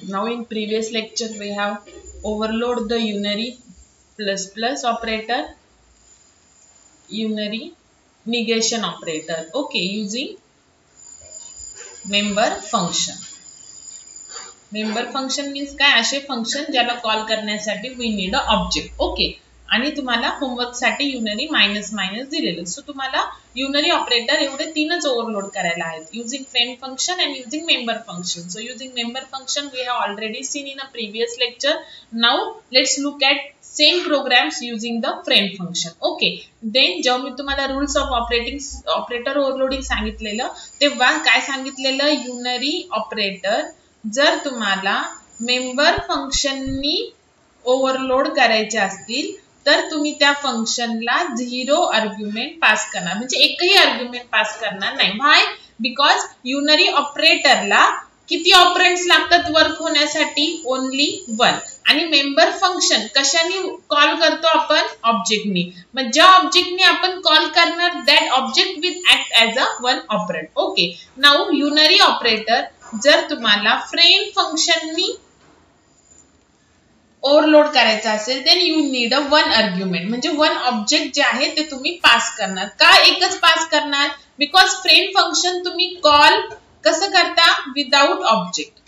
Now in previous lecture we have overload the unary plus plus operator, unary negation operator, okay, using member function. Member function means काय, असे function ज्याला call करण्यासाठी we need a object, okay. आणि तुम्हाला homework साठी unary minus minus दिलेलं. So तुम्हाला unary operator एवढे तीनच ओव्हरलोड करायला आहेत, using friend function and using member function. So using member function we have already seen in a previous lecture. Now let's look at same programs using the friend function, okay. Then जेव्हा मी तुम्हाला rules of operator overloading सांगितलेलं, तेव्हा काय सांगितलेलं, unary operator जर तुम्हाला member फंक्शननी overload करायचे असतील तर तुम्ही त्या फंक्शनला 0 आर्ग्युमेंट पास करणार, म्हणजे एकही आर्ग्युमेंट पास करणार नाही. व्हाय? बिकॉज युनरी ऑपरेटरला किती ऑपरेंड्स लागतात वर्क होण्यासाठी? ओनली 1. आणि मेंबर फंक्शन कशाने कॉल करतो आपण? ऑब्जेक्टनी. मग ज्या ऑब्जेक्टनी आपण कॉल करणार that object will act as a 1 operand, okay. Now unary operator जर तुम्हाला फ्रेंड फंक्शननी ओव्हरलोड करायचं असेल then you need a 1 argument, म्हणजे 1 ऑब्जेक्ट जे आहे ते तुम्ही पास करणार. का एकच पास करणार? बिकॉज फ्रेंड फंक्शन तुम्ही कॉल कसं करता? Without object.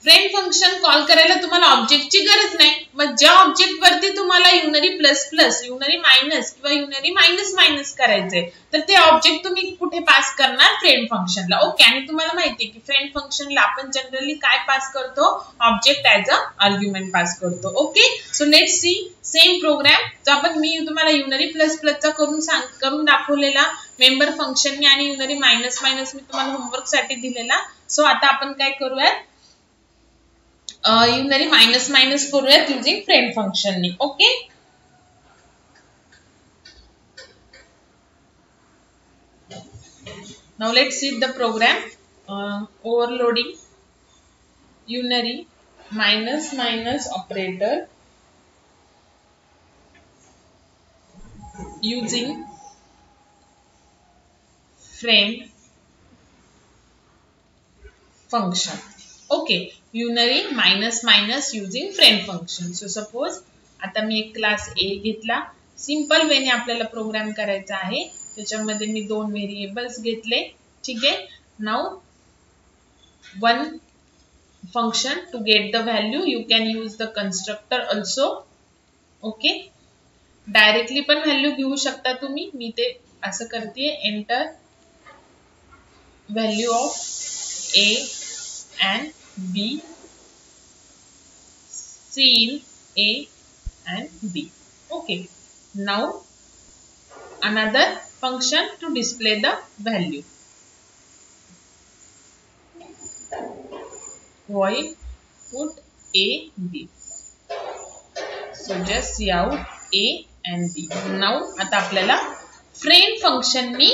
Friend function call करायला तुम्हाला ऑब्जेक्टची गरज नाही. मग ज्या ऑब्जेक्ट वरती तुम्हाला unary plus plus, unary minus किंवा युनरी मायनस मायनस करायचंय तर ते ऑब्जेक्ट तुम्ही कुठे पास करणार? फ्रेंड फंक्शनला, ओके. आणि तुम्हाला माहिती आहे की फ्रेंड फंक्शनला आपण जनरली काय पास करतो? Object as a argument pass करतो, okay. So let's see same program जो आपण मी तुम्हाला युनरी प्लस प्लसचा करून दाखवलेला मेंबर फंक्शनने आणि युनरी मायनस मायनस मी तुम्हाला होमवर्क साठी दिलेला. सो आता आपण काय करूयात, युनरी मायनस मायनस करूयात युजिंग फ्रेंड फंक्शननी, okay. Now let's see the program. Overloading unary minus minus operator using friend function, okay. Unary minus minus using friend function. So suppose आता मी एक क्लास A घेतला, simple वेने आपल्याला programme करायचा आहे. त्याच्यामध्ये मी 2 variables घेतले, ठीक आहे. Now 1 function to get the value you can use the constructor also, okay. Directly पण व्हॅल्यू घेऊ शकता तुम्ही. मी ते असं करते, enter value of A and B, C in A and B, okay. Now another function to display the value, void put A B. So just see out A and B. Now आता आपल्याला friend फंक्शननी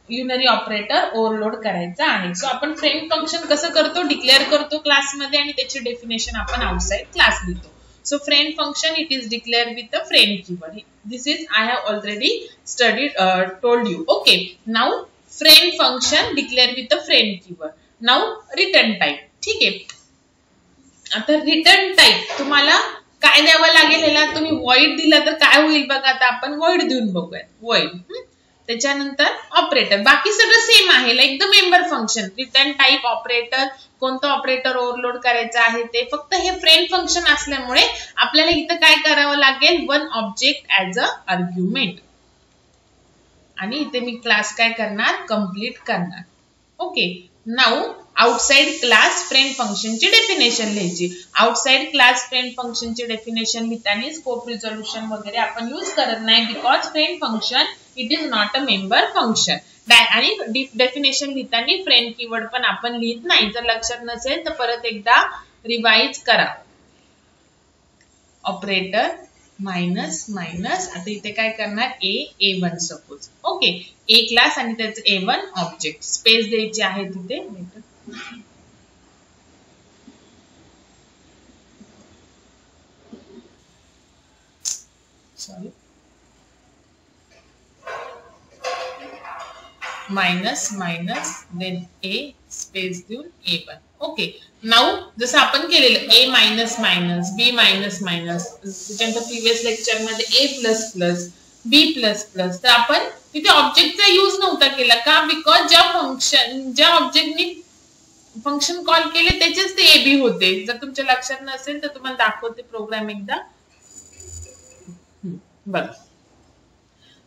unary operator overload करायचा आहे. So आपण friend function कसं करतो? Declare करतो क्लासमध्ये आणि त्याची डेफिनेशन आपण आउटसाइड क्लास देतो. So friend function it is declare with the friend keyword. This is I have already studied told you, okay. Now friend function declare with the friend keyword. Now return type, ठीक आहे. आता return type तुम्हाला काय द्यावं लागेल? ह्याला तुम्ही void दिला तर काय होईल बघा. आता आपण वॉइड देऊन बघूया. वॉइड, त्याच्यानंतर ऑपरेटर, बाकी सगळं सेम आहे like the member function. Return type, operator, कोणतं ऑपरेटर ओव्हरलोड करायचं आहे ते. फक्त हे फ्रेंड फंक्शन असल्यामुळे आपल्याला इथं काय करावं लागेल? 1 ऑब्जेक्ट ऍज अ आर्ग्युमेंट. आणि इथे मी क्लास काय करणार? कंप्लीट करणार, okay. Now outside class friend फंक्शनची डेफिनेशन लिहायची. आउटसाइड क्लास फ्रेंड फंक्शनची डेफिनेशन लिहिताना स्कोप रिझोल्यूशन वगैरे आपण यूज करत नाही, because friend function it is not a member function. आणि डेफिनेशन लिहिताना फ्रेंड कीवर्ड पण आपण लिहित नाही. जर लक्षात नसेल तर परत एकदा रिवाइज करा. ऑपरेटर मायनस मायनस, आता इथे काय करणार? A1 suppose, okay. A class आणि त्याचं A1 ऑब्जेक्ट. स्पेस द्यायची आहे तिथे. सॉरी, मायनस मायनस देन ए स्पेस देऊन A1. ओके, नाउ जसं आपण केलेलं A minus minus B minus minus, त्याच्यानंतर प्रिव्हियस लेक्चर मध्ये A plus plus B plus plus, तर आपण तिथे ऑब्जेक्टचा यूज नव्हता केला का? बिकॉज ज्या ऑब्जेक्टनी फंक्शन कॉल केले त्याचेच ते AB होते. जर तुमच्या लक्षात नसेल तर तुम्हाला दाखवते प्रोग्राम एकदा बघ.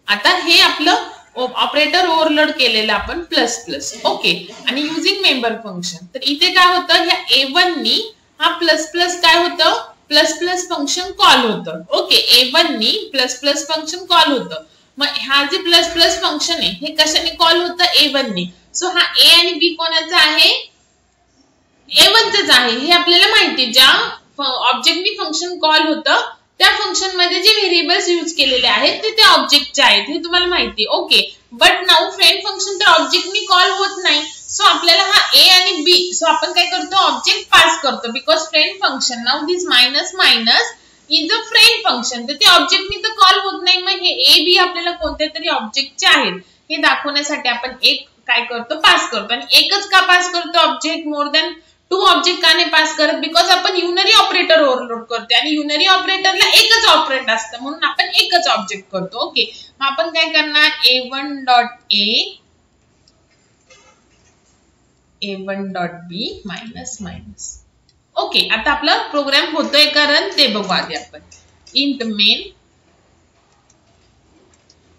आता हे आपलं ऑपरेटर ओव्हरलोड केलेलं आपण प्लस प्लस. ओके, आणि युजिंग मेंबर फंक्शन, तर इथे काय होतं, ह्या A1 नी हा प्लस प्लस काय होतं, प्लस प्लस फंक्शन कॉल होतं. ओके, A1 नी प्लस प्लस फंक्शन कॉल होतं. मग हा जे प्लस प्लस फंक्शन आहे हे कशाने कॉल होतं, A1 नी. सो हा A आणि B कोणाचा आहे, A1चाच आहे. हे आपल्याला माहिती, ज्या ऑब्जेक्टनी फंक्शन कॉल होतं त्या फंक्शन मध्ये जे व्हेरिएबल्स यूज केलेले आहेत ते त्या ऑब्जेक्टचे आहेत, हे तुम्हाला माहिती. Okay, but now friend function तर ऑब्जेक्टनी कॉल होत नाही. सो आपल्याला हा A आणि B, सो आपण काय करतो, ऑब्जेक्ट पास करतो. Because friend function, now this minus minus is a friend function, तर ते ऑब्जेक्टनी तर कॉल होत नाही. मग हे A B आपल्याला कोणत्या तरी ऑब्जेक्टचे आहेत हे दाखवण्यासाठी आपण एक काय करतो, पास करतो. आणि एकच का पास करतो ऑब्जेक्ट, मोर दॅन 2 ऑब्जेक्ट का नाही पास करत, बिकॉज आपण युनरी ऑपरेटर ओव्हरलोड करतो आणि युनरी ऑपरेटरला एकच ऑपरेट असतं म्हणून आपण एकच ऑब्जेक्ट करतो. ओके, मग आपण काय करणार, A1.B मायनस मायनस. ओके, आता आपला प्रोग्राम होतोय का रन ते बघू आधी आपण. इंट मेन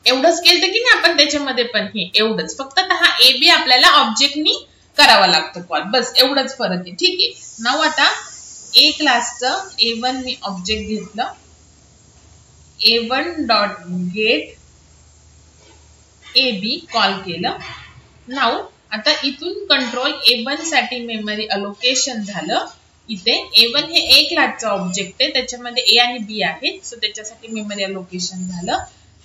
एवढंच केलं की नाही आपण त्याच्यामध्ये पण, हे एवढंच, फक्त हा AB आपल्याला ऑब्जेक्टनी करावा लागतो कॉल, बस एवढंच फरक आहे. ठीक आहे, नाव आता A क्लासचं A1 मी ऑब्जेक्ट घेतलं, A1.get AB कॉल केलं. नाव आता इथून कंट्रोल A1 साठी मेमरी अलोकेशन झालं. इथे A1 हे A क्लासचं ऑब्जेक्ट आहे, त्याच्यामध्ये A आणि B आहेत, सो त्याच्यासाठी मेमरी अलोकेशन झालं.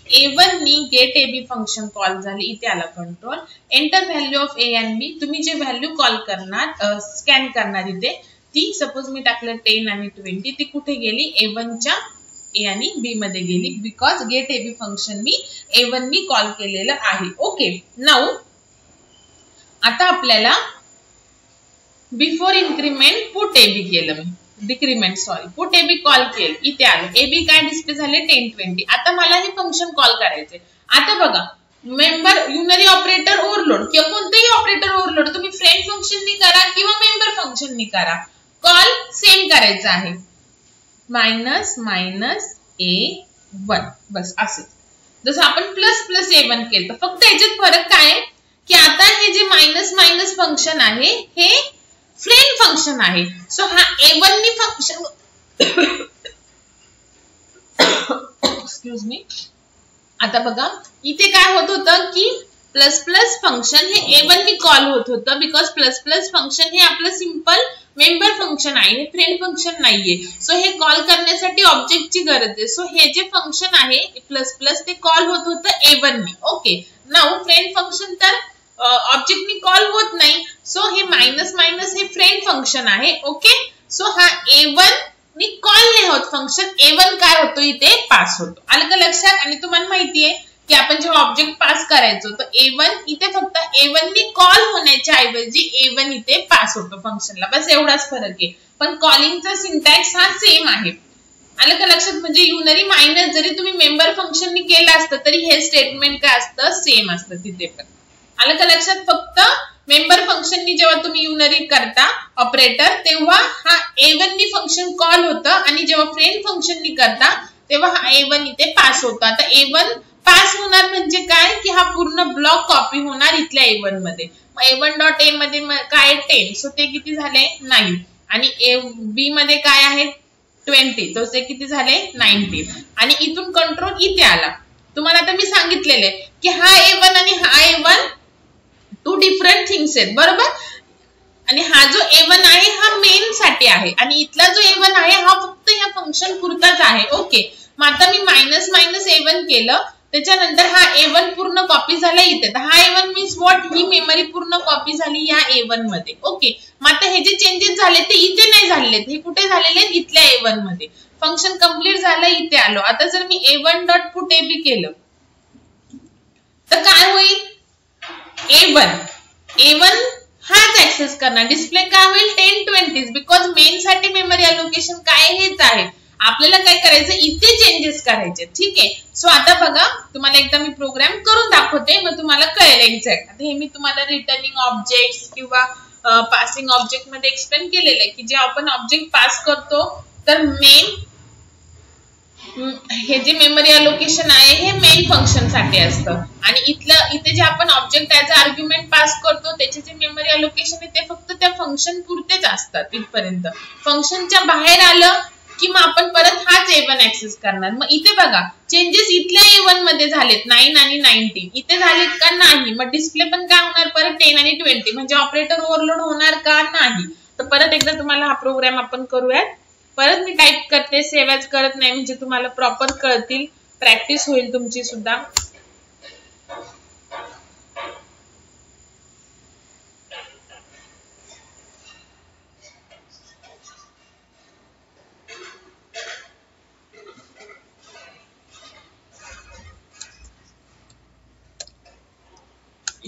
A1 नी गेट AB फंक्शन कॉल झाले, इथे आला control. Enter value of A आणि B, तुम्ही जे व्हॅल्यू कॉल करणार, स्कॅन करणार इथे, ती सपोज मी टाकलं 10 आणि 20, ती कुठे गेली, A1च्या A आणि B मध्ये गेली, बिकॉज गेट AB फंक्शन मी A1 नी कॉल केलेलं आहे. ओके, नाउ आता आपल्याला बिफोर इन्क्रीमेंट पुट AB केलं, मी decrement sorry put AB call केलं, इथे आलं AB काय डिस्प्ले झाले 10 20. आता मला हे फंक्शन कॉल करायचे. आता बघा, मेंबर युनरी ऑपरेटर ओव्हरलोड किंवा कोणतेही ऑपरेटर ओव्हरलोड तुम्ही फ्रेंड फंक्शननी करा किंवा मेंबर फंक्शननी करा, कॉल सेम करायचा आहे, मायनस मायनस A1, बस असं. जसं आपण प्लस प्लस A1 केलं, फक्त याच्यात फरक काय आहे की आता हे जे मायनस मायनस फंक्शन आहे हे फ्रेंड फंक्शन आहे. सो हा A1 नी फंक्शन एक्सक्यूज मी. आता बघा इथे काय होत होतं की प्लस प्लस फंक्शन हे A1 नी कॉल होत होतं, बिकॉज प्लस प्लस फंक्शन हे आपलं सिंपल मेंबर फंक्शन आहे, हे फ्रेंड फंक्शन नाहीये. सो हे कॉल करण्यासाठी ऑब्जेक्टची गरज आहे. सो हे जे फंक्शन आहे प्लस प्लस ते कॉल होत होतं A1 नी. ओके, नाउ फ्रेंड फंक्शन तर ऑब्जेक्टनी कॉल होत नाही, सो हे मायनस मायनस हे फ्रेंड फंक्शन आहे. ओके, सो हा A1 नी कॉल नाही होत फंक्शन, A1 काय होतो इथे पास होतो. आलं का लक्षात? आणि तुम्हाला माहिती आहे की आपण जेव्हा ऑब्जेक्ट पास करायचो तर A1 इथे फक्त A1 नी कॉल होण्याच्या ऐवजी A1 इथे पास होतो फंक्शनला, बस एवढाच फरक आहे. पण कॉलिंगचा सिंटॅक्स हा सेम आहे. आलं का लक्षात? म्हणजे युनरी मायनस जरी तुम्ही मेंबर फंक्शननी केलं असतं तरी हे स्टेटमेंट काय असतं, सेम असतं तिथे पण. आलं का लक्षात? फक्त मेंबर फंक्शननी जेव्हा तुम्ही युनरी करता ऑपरेटर तेव्हा हा A1 नी फंक्शन कॉल होतं आणि जेव्हा फ्रेंड फंक्शननी करता तेव्हा हा A1 इथे पास होतो. आता A1 पास होणार म्हणजे काय की हा पूर्ण ब्लॉक कॉपी होणार इथल्या A1 मध्ये. A1.A मध्ये काय 10, सो ते किती झाले 9 आणि B मध्ये काय आहे 20, तर ते किती झाले 19 आणि इथून कंट्रोल इथे आला. तुम्हाला आता मी सांगितलेले की हा A1 आणि हा A1 टू डिफरंट थिंग्स आहेत, बरोबर. आणि हा जो A1 आहे हा मेन साठी आहे आणि इथला जो A1 आहे हा फक्त या फंक्शन पुरताच आहे. ओके, मग आता मी मायनस मायनस A1 केलं, त्याच्यानंतर हा A1 पूर्ण कॉपी झाला इथे, तर हा A1 means what, he memory पूर्ण कॉपी झाली या A1 मध्ये. ओके, मग आता हे जे चेंजेस झाले ते इथे नाही झालेत, हे कुठे झालेले आहेत इथल्या A1 मध्ये. फंक्शन कंप्लीट झालं, इथे आलो. आता जर मी A1.put AB केलं तर काय होईल, A1 हाच ऍक्सेस करणार. डिस्प्ले काय होईल 1020 बिकॉज मेन साठी मेमरी अलोकेशन काय हेच आहे. आपल्याला काय करायचं इथे चेंजेस करायचे. ठीक आहे. सो आता बघा तुम्हाला एकदा मी प्रोग्राम करून दाखवते मग तुम्हाला कळेल एक्झॅक्ट. आता हे मी तुम्हाला रिटर्निंग ऑब्जेक्ट्स किंवा पासिंग ऑब्जेक्ट मध्ये एक्सप्लेन केलेलं आहे की जे आपण ऑब्जेक्ट पास करतो तर मेन हे जे मेमरी अलोकेशन आहे हे मेन फंक्शन साठी असतं आणि इथे जे आपण ऑब्जेक्ट ऍज आर्ग्युमेंट पास करतो त्याचे जे मेमरी अलोकेशन आहे ते फक्त त्या फंक्शन पुरतेच असतात इथपर्यंत. फंक्शनच्या बाहेर आलं की मग आपण परत हाच A1 ऍक्सेस करणार. मग इथे बघा चेंजेस इथल्या A1 मध्ये झालेत 9 आणि 19 इथे झालेत का नाही. मग डिस्प्ले पण काय होणार परत 10 आणि 20 म्हणजे ऑपरेटर ओव्हरलोड होणार का नाही. तर परत एकदा तुम्हाला हा प्रोग्राम आपण करूयात. परत मी टाइप करते सेव्ह ॲज करत नाही म्हणजे तुम्हाला प्रॉपर कळतील प्रॅक्टिस होईल तुमची सुद्धा.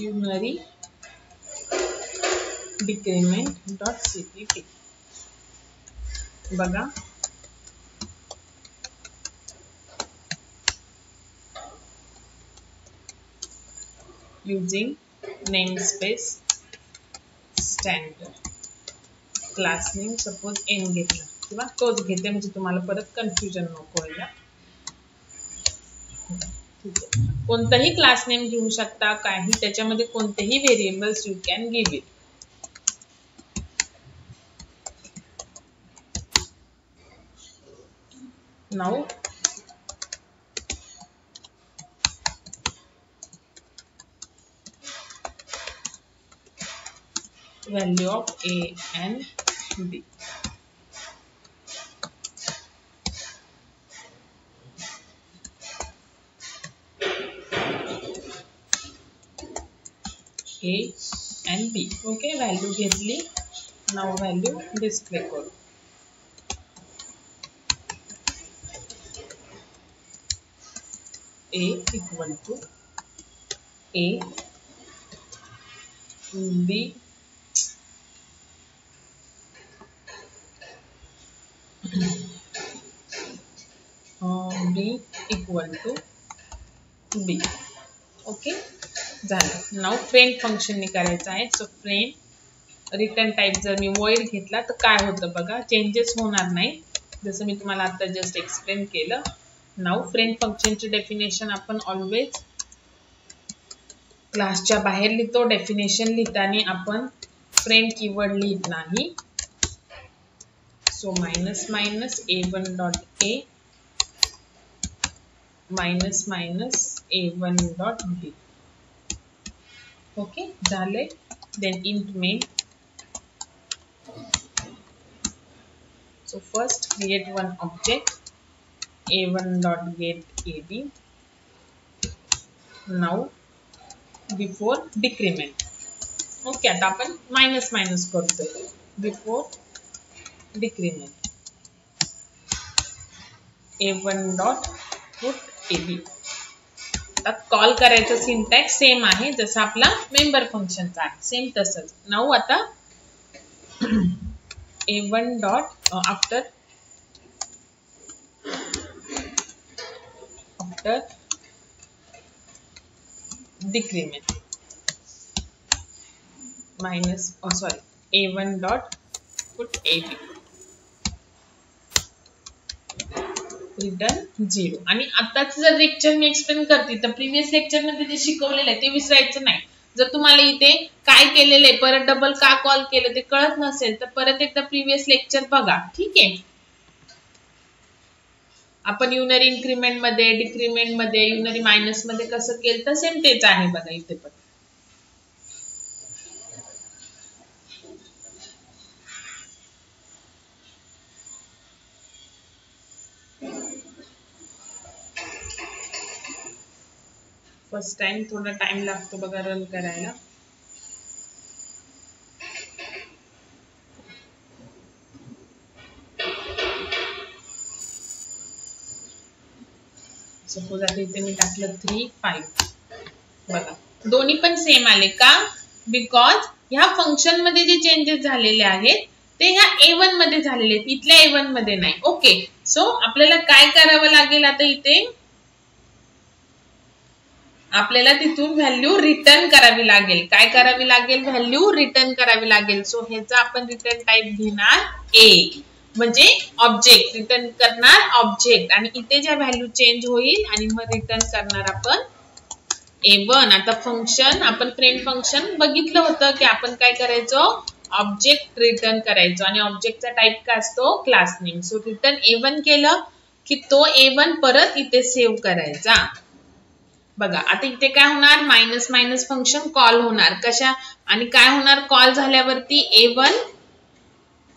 unary decrement.cpp बघा using namespace standard class name suppose n घेतला किंवा तोच घेते म्हणजे तुम्हाला परत कन्फ्युजन नको व्हायला. कोणताही क्लास नेम घेऊ शकता काही त्याच्यामध्ये कोणतेही variables you can give it. Now value of A and B. A and B. Okay, value घेतली. Now value display करू. A equal to A, B, B equal to B. Okay झालं. Now friend function ने करायचं आहे. So friend return type जर मी void घेतला तर काय होतं बघा चेंजेस होणार नाही जसं मी तुम्हाला आता जस्ट एक्सप्लेन केलं. नाउ फ्रेंड फंक्शनची डेफिनेशन आपण ऑलवेज क्लासच्या बाहेर लिहितो. डेफिनेशन लिहिताना आपण फ्रेंड कीवर्ड लिहित नाही. So minus minus A1 dot A minus minus A1 dot B. Okay झाले. Then int main. So first create one object A1.getAB. Now before decrement. Okay, आता आपण मायनस मायनस करतोय. Before decrement A1.putAB. आता call करायचं syntax same आहे जसं आपला member फंक्शनचा आहे सेम तसंच. नाउ आता A1 dot after decrement minus A1 dot put AB return 0. आणि आताच जर लेक्चर मी एक्सप्लेन करते तर प्रीवियस लेक्चर मध्ये जे शिकवलेलं आहे ते विसरायचं नाही. जर तुम्हाला इथे काय केलेलं आहे परत डबल का कॉल केलं ते कळत नसेल तर परत एकदा प्रीवियस लेक्चर बघा. ठीक आहे. आपण युनरी इन्क्रीमेंट मध्ये डिक्रीमेंट मध्ये युनरी मायनस मध्ये कसं केलं तर सेम तेच आहे बघा इथे पण. फर्स्ट टाइम थोड़ा टाइम लागतो बघा रन करायला. सपोज आता इथे मी टाकलं 3 5 बघा दोन्ही पण सेम आले का? बिकॉज ह्या फंक्शन मध्ये जे चेंजेस झालेले आहेत ते ह्या A1 मध्ये झालेले आहेत, इथल्या A1 मध्ये नाही. ओके, सो आपल्याला काय करावं लागेल आता इथे? आपल्याला तिथून व्हॅल्यू रिटर्न करावी लागेल. काय करावी लागेल? व्हॅल्यू रिटर्न करावी लागेल. सो ह्याचा आपण रिटर्न टाइप घेणार A, म्हणजे ऑब्जेक्ट रिटर्न करणार ऑब्जेक्ट, आणि इथे ज्या व्हॅल्यू चेंज होईल आणि मग रिटर्न करणार आपण A1. आता फंक्शन आपण फ्रेंड फंक्शन बघितलं होतं की आपण काय करायचो? ऑब्जेक्ट रिटर्न करायचो, आणि ऑब्जेक्टचा टाइप काय असतो? Class name. So return A1 केलं की तो A1 परत इथे सेव्ह करायचा. बघा आता इथे काय होणार? मायनस मायनस फंक्शन कॉल होणार. कशा आणि काय होणार? कॉल झाल्यावरती A1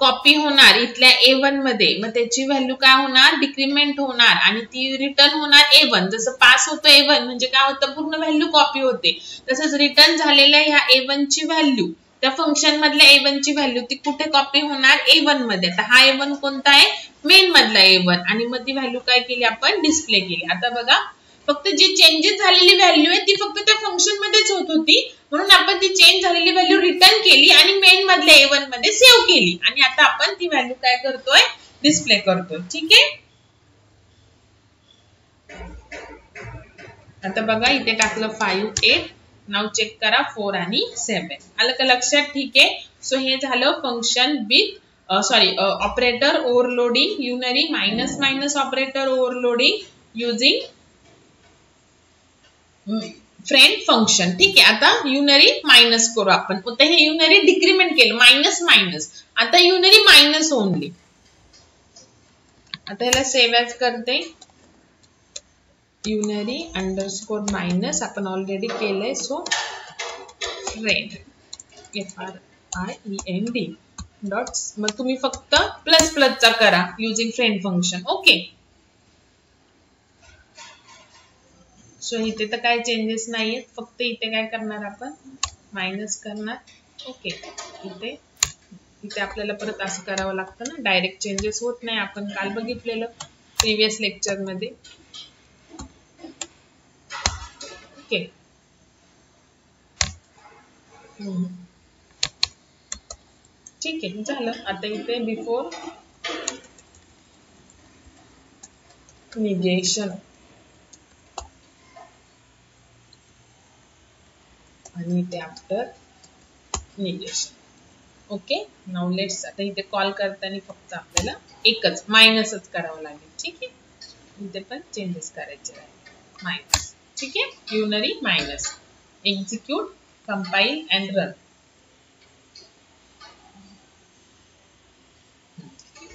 कॉपी होणार इथल्या A1 मध्ये, मग त्याची व्हॅल्यू काय होणार? डिक्रीमेंट होणार आणि ती रिटर्न होणार A1. जसं पास होतं A1 म्हणजे काय होतं? पूर्ण व्हॅल्यू कॉपी होते. तसंच रिटर्न झालेल्या ह्या A1 ची व्हॅल्यू, त्या फंक्शन मधल्या A1 ची व्हॅल्यू ती कुठे कॉपी होणार? A1 मध्ये. आता हा A1 कोणता आहे? मेन मधला A1, आणि मग ती व्हॅल्यू काय केली आपण? डिस्प्ले केली. आता बघा फक्त जी चेंजेस झालेली व्हॅल्यू आहे ती फक्त त्या फंक्शन मध्येच होत होती, म्हणून आपण ती चेंज झालेली व्हॅल्यू रिटर्न केली आणि मेन मधल्या A1 मध्ये सेव्ह केली, आणि आता आपण ती व्हॅल्यू काय करतोय? डिस्प्ले करतोय. ठीक आहे. आता बघा इथे टाकलं 5 8. नाव चेक करा 4 आणि 7. आलं का लक्षात? ठीक आहे. सो हे झालं function with operator overloading, unary minus minus operator overloading using friend function. ठीक आहे. आता युनरी मायनस करू आपण. आता हे युनरी डिक्रीमेंट केलं, मायनस मायनस, आता युनरी मायनस ओनली. आता ह्याला सेव्ह ॲज करते. युनरी अंडरस्कोर मायनस आपण ऑलरेडी केलंय. सो फ्रेंड FRIEND डॉट्स, मग तुम्ही फक्त प्लस प्लसचा करा using friend function. Okay. So इथे तर काय चेंजेस नाहीयेत, फक्त इथे काय करणार आपण? मायनस करणार. ओके. इथे आपल्याला परत असं करावं लागतं ना, डायरेक्ट चेंजेस होत नाही. आपण काल बघितलेलं प्रिव्हियस लेक्चर मध्ये. ओके. ठीक आहे, झालं. आता इथे बिफोर निगेशन आणि इथे after negation. Okay. Now let's, आता इथे कॉल करताना फक्त आपल्याला एकच मायनसच करावं लागेल. ठीक आहे. इथे पण चेंजेस करायचे आहे, मायनस. ठीक आहे. Unary minus. Execute, compile and run.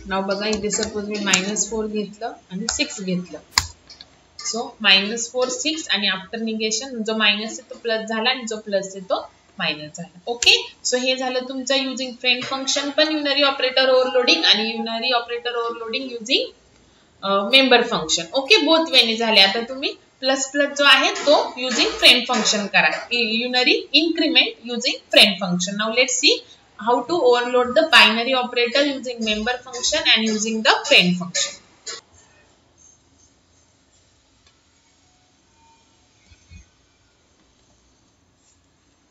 नाव बघा इथे सपोज मी -4 घेतलं आणि 6 घेतलं. सो -4 6 आणि आफ्टर निगेशन जो मायनस आहे तो प्लस झाला आणि जो प्लस आहे तो मायनस झाला. ओके. सो हे झालं तुमचं युजिंग फ्रेंड फंक्शन, पण युनरी ऑपरेटर ओव्हरलोडिंग आणि unary operator overloading using member function. Okay. Both वेने झाले. आता तुम्ही प्लस प्लस जो आहे तो युजिंग फ्रेंड फंक्शन करा. Unary increment using friend function. Now let's see how to overload the binary operator using member function and using the friend function.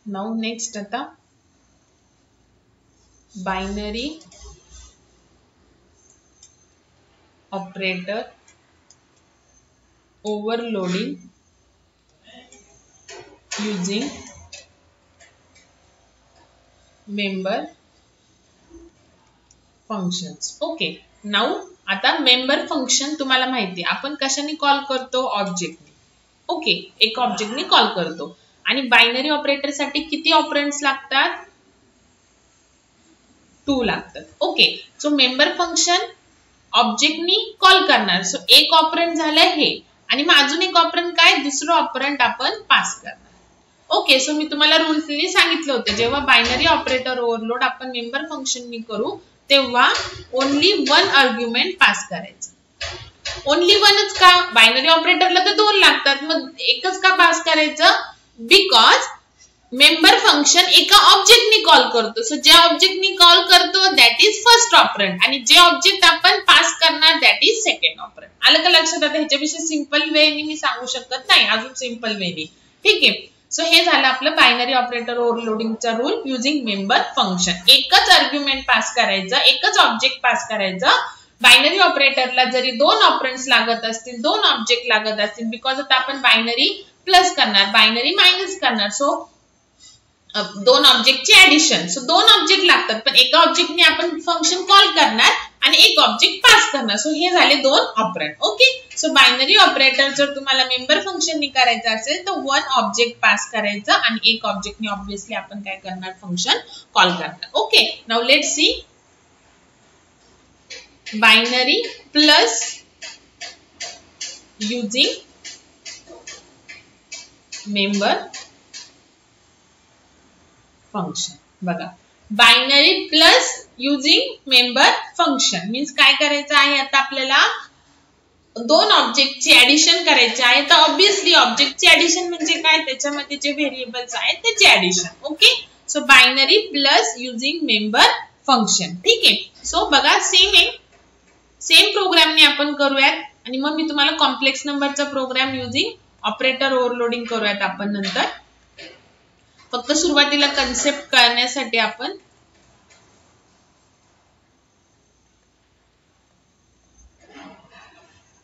Now next आता binary operator overloading using member functions. Okay. Now आता member function तुम्हाला माहिती आहे आपण कशाने call करतो? ऑब्जेक्टने. Okay. एक ऑब्जेक्टने call करतो. आणि बायनरी ऑपरेटर साठी किती ऑपरेंड्स लागतात? 2 लागतात. ओके. सो मेंबर फंक्शन ऑब्जेक्टनी कॉल करणार. सो एक ऑपरेंड झालं हे, आणि मग अजून एक ऑपरेंड काय? दुसरं ऑपरेंड आपण पास करणार. ओके. सो मी तुम्हाला रूल्सने सांगितलं होतं, जेव्हा बायनरी ऑपरेटर ओव्हरलोड आपण मेंबर फंक्शननी करू तेव्हा ओनली 1 आर्ग्युमेंट पास करायचं. ओनली 1च का? बायनरी ऑपरेटरला तर 2 लागतात, मग एकच का पास करायचं? बिकॉज मेंबर फंक्शन एका ऑब्जेक्टनी कॉल करतो. सो ज्या ऑब्जेक्टनी कॉल करतो दॅट इज फर्स्ट ऑपरेंड, आणि जे ऑब्जेक्ट आपण पास करणार दॅट इज सेकंड ऑपरेंड. आलं का लक्षात? आता ह्याच्यापेक्षा सिंपल वेनी मी सांगू शकत नाही, अजून सिंपल वेनी. ठीक आहे. सो हे झालं आपलं बायनरी ऑपरेटर ओव्हरलोडिंगचा रूल युजिंग मेंबर फंक्शन. एकच आर्ग्युमेंट पास करायचं, एकच ऑब्जेक्ट पास करायचं. बायनरी ऑपरेटरला जरी दोन ऑपरंड्स लागत असतील, दोन ऑब्जेक्ट लागत असतील, बिकॉज आता आपण बायनरी प्लस करणार, बायनरी मायनस करणार, सो दोन ऑब्जेक्टची ऍडिशन. सो दोन ऑब्जेक्ट लागतात, पण एका ऑब्जेक्टने आपण फंक्शन कॉल करणार आणि एक ऑब्जेक्ट पास करणार. सो हे झाले दोन operand. Okay, so binary operator जर तुम्हाला मेंबर फंक्शननी करायचं असेल तर वन ऑब्जेक्ट पास करायचं आणि एक ऑब्जेक्टने ऑब्विसली आपण काय करणार, फंक्शन कॉल करणार. Okay, now let's see binary plus using member function. बघा, binary plus using member function means काय करायचं आहे, आता आपल्याला दोन ऑब्जेक्टची ऍडिशन करायची आहे. तर ऑब्विसली ऑब्जेक्टची ऍडिशन म्हणजे काय, त्याच्यामध्ये जे व्हेरिएबल्स आहेत त्याची addition. Okay, so binary plus using member function. ठीक आहे, सो बघा सेम प्रोग्रामने आपण करूयात आणि मग मी तुम्हाला कॉम्प्लेक्स नंबरचा प्रोग्राम युजिंग ऑपरेटर ओव्हरलोडिंग करूयात आपण नंतर. फक्त सुरुवातीला कन्सेप्ट कळण्यासाठी आपण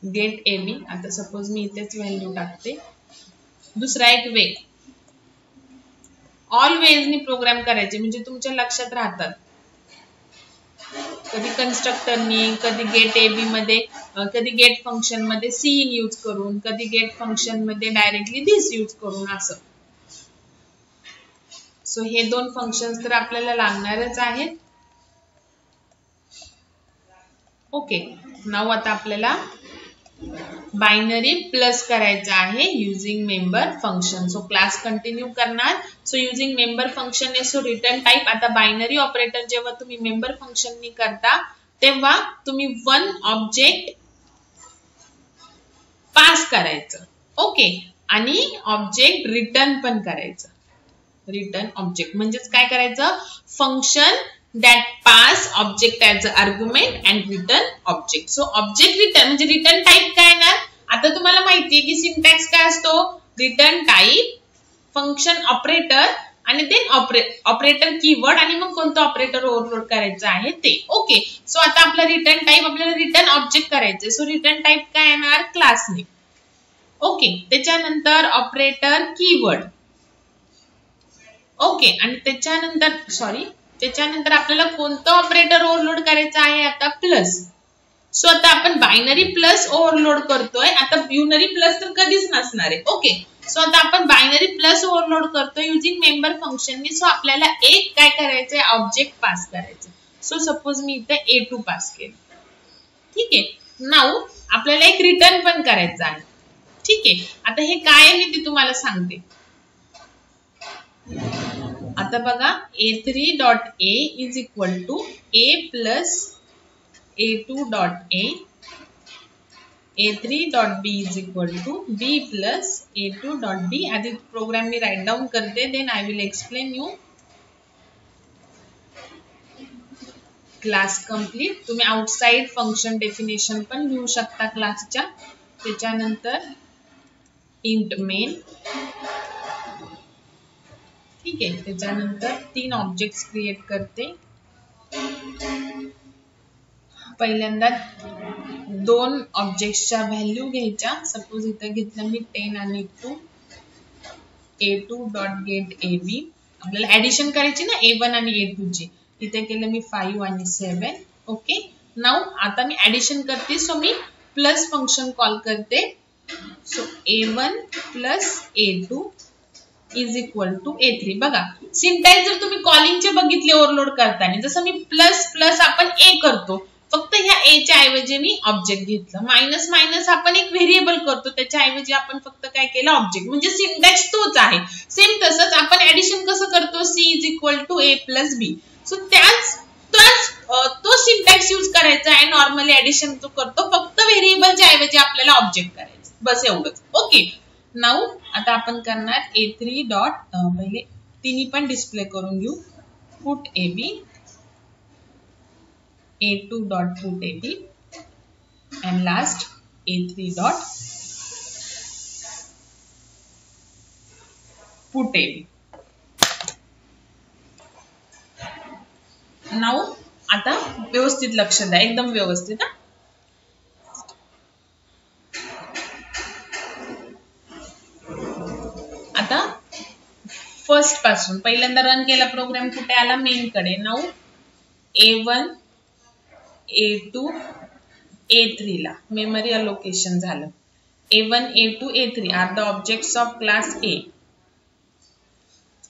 गेट AB, आता सपोज मी इथेच व्हॅल्यू टाकते. दुसरा एक वे, ऑल वेजनी प्रोग्राम करायचे म्हणजे तुमच्या लक्षात राहतात. कधी कन्स्ट्रक्टरनी, कधी गेट AB मध्ये, कधी गेट फंक्शन मध्ये सीन यूज करून, कधी गेट फंक्शन मध्ये डायरेक्टली धिस यूज करून असं. सो हे दोन फंक्शन्स तर आपल्याला लागणारच आहेत. ओके, नाउ आता आपल्याला बायनरी प्लस करायचं आहे using member function. So class continue करणार. सो युजिंग मेंबर फंक्शन आहे, सो रिटर्न टाइप. आता बायनरी ऑपरेटर जेव्हा तुम्ही मेंबर फंक्शननी करता तेव्हा तुम्ही वन ऑब्जेक्ट पास करायचं. ओके, आणि ऑब्जेक्ट रिटर्न पण करायचं. रिटर्न ऑब्जेक्ट म्हणजेच काय करायचं, function that pass object as an argument and return object. So object return म्हणजे रिटर्न टाइप काय येणार, आता तुम्हाला माहिती आहे की सिंटॅक्स काय असतो, रिटर्न टाइप, फंक्शन ऑपरेटर आणि देन ऑपरेटर कीवर्ड आणि मग कोणतं ऑपरेटर ओव्हरलोड करायचं आहे ते. ओके, सो आता आपला रिटर्न टाइप आपल्याला रिटर्न ऑब्जेक्ट करायचे. सो रिटर्न टाइप काय येणार, क्लास नेम. ओके, त्याच्यानंतर ऑपरेटर कीवर्ड. ओके, आणि त्याच्यानंतर आपल्याला कोणतं ऑपरेटर ओव्हरलोड करायचं आहे, आता प्लस. सो आता आपण बायनरी प्लस ओव्हरलोड करतोय, आता युनरी प्लस तर कधीच नसणार आहे. ओके, सो आता आपण बायनरी प्लस ओव्हरलोड करतोय युजिंग मेंबर फंक्शननी. सो आपल्याला एक काय करायचंय, ऑब्जेक्ट पास करायचं. सो सपोज मी इथे A2 पास केलं. ठीक आहे, नाउ आपल्याला एक रिटर्न पण करायचं आहे. ठीक आहे, आता हे काय आहे ते तुम्हाला सांगते. आता बघा, A3.A is equal to A plus A2.A, A3.B is equal to B plus A2.B. आधी प्रोग्राम मी राइट डाउन करते, then I will explain you. Class complete. तुम्ही आउटसाइड फंक्शन डेफिनेशन पण लिहू शकता क्लासच्या. त्याच्यानंतर इंट मेन. ठीक आहे, त्याच्यानंतर 3 ऑब्जेक्ट्स क्रिएट करते. पहिल्यांदा 2 ऑब्जेक्ट्सच्या व्हॅल्यू घ्यायच्या. सपोज इथे घेतलं मी 10 आणि 2. A2.getAB आपल्याला ऍडिशन करायची ना A1 आणि A2 ची. इथे केलं मी 5 आणि 7. ओके, नाउ आता मी ऍडिशन करते. सो मी प्लस फंक्शन कॉल करते. So A1 plus A2 is equal to A3. बघा, सिंटॅक्स जर तुम्ही कॉलिंगचे बघितले ओव्हरलोड करताना, जसं मी प्लस प्लस आपण A करतो, फक्त ह्या A च्या ऐवजी मी ऑब्जेक्ट घेतलं. मायनस मायनस आपण एक व्हेरिएबल करतो, त्याच्या ऐवजी आपण फक्त काय केलं, ऑब्जेक्ट. म्हणजे सिंटॅक्स तोच आहे. सेम तसंच आपण ऍडिशन कसं करतो, C is equal to A plus B. So तो सिंटॅक्स यूज करायचा आहे. नॉर्मली ऍडिशन तो करतो, फक्त व्हेरिएबलच्या ऐवजी आपल्याला ऑब्जेक्ट करायचं, बस एवढंच. ओके, नाउ आता आपण करणार A3 डॉट, पहिले तिन्ही पण डिस्प्ले करून घेऊ. Put AB, A2 dot put AB and last A3 dot put ab. Now आता व्यवस्थित लक्ष द्या, एकदम व्यवस्थित. आता फर्स्ट पासून पहिल्यांदा रन केला प्रोग्राम कुठे आला, मेन कडे. नाउ A1 A2 A3 ला मेमरी अलोकेशन झालं. A1 A2 A3 are the objects of class A.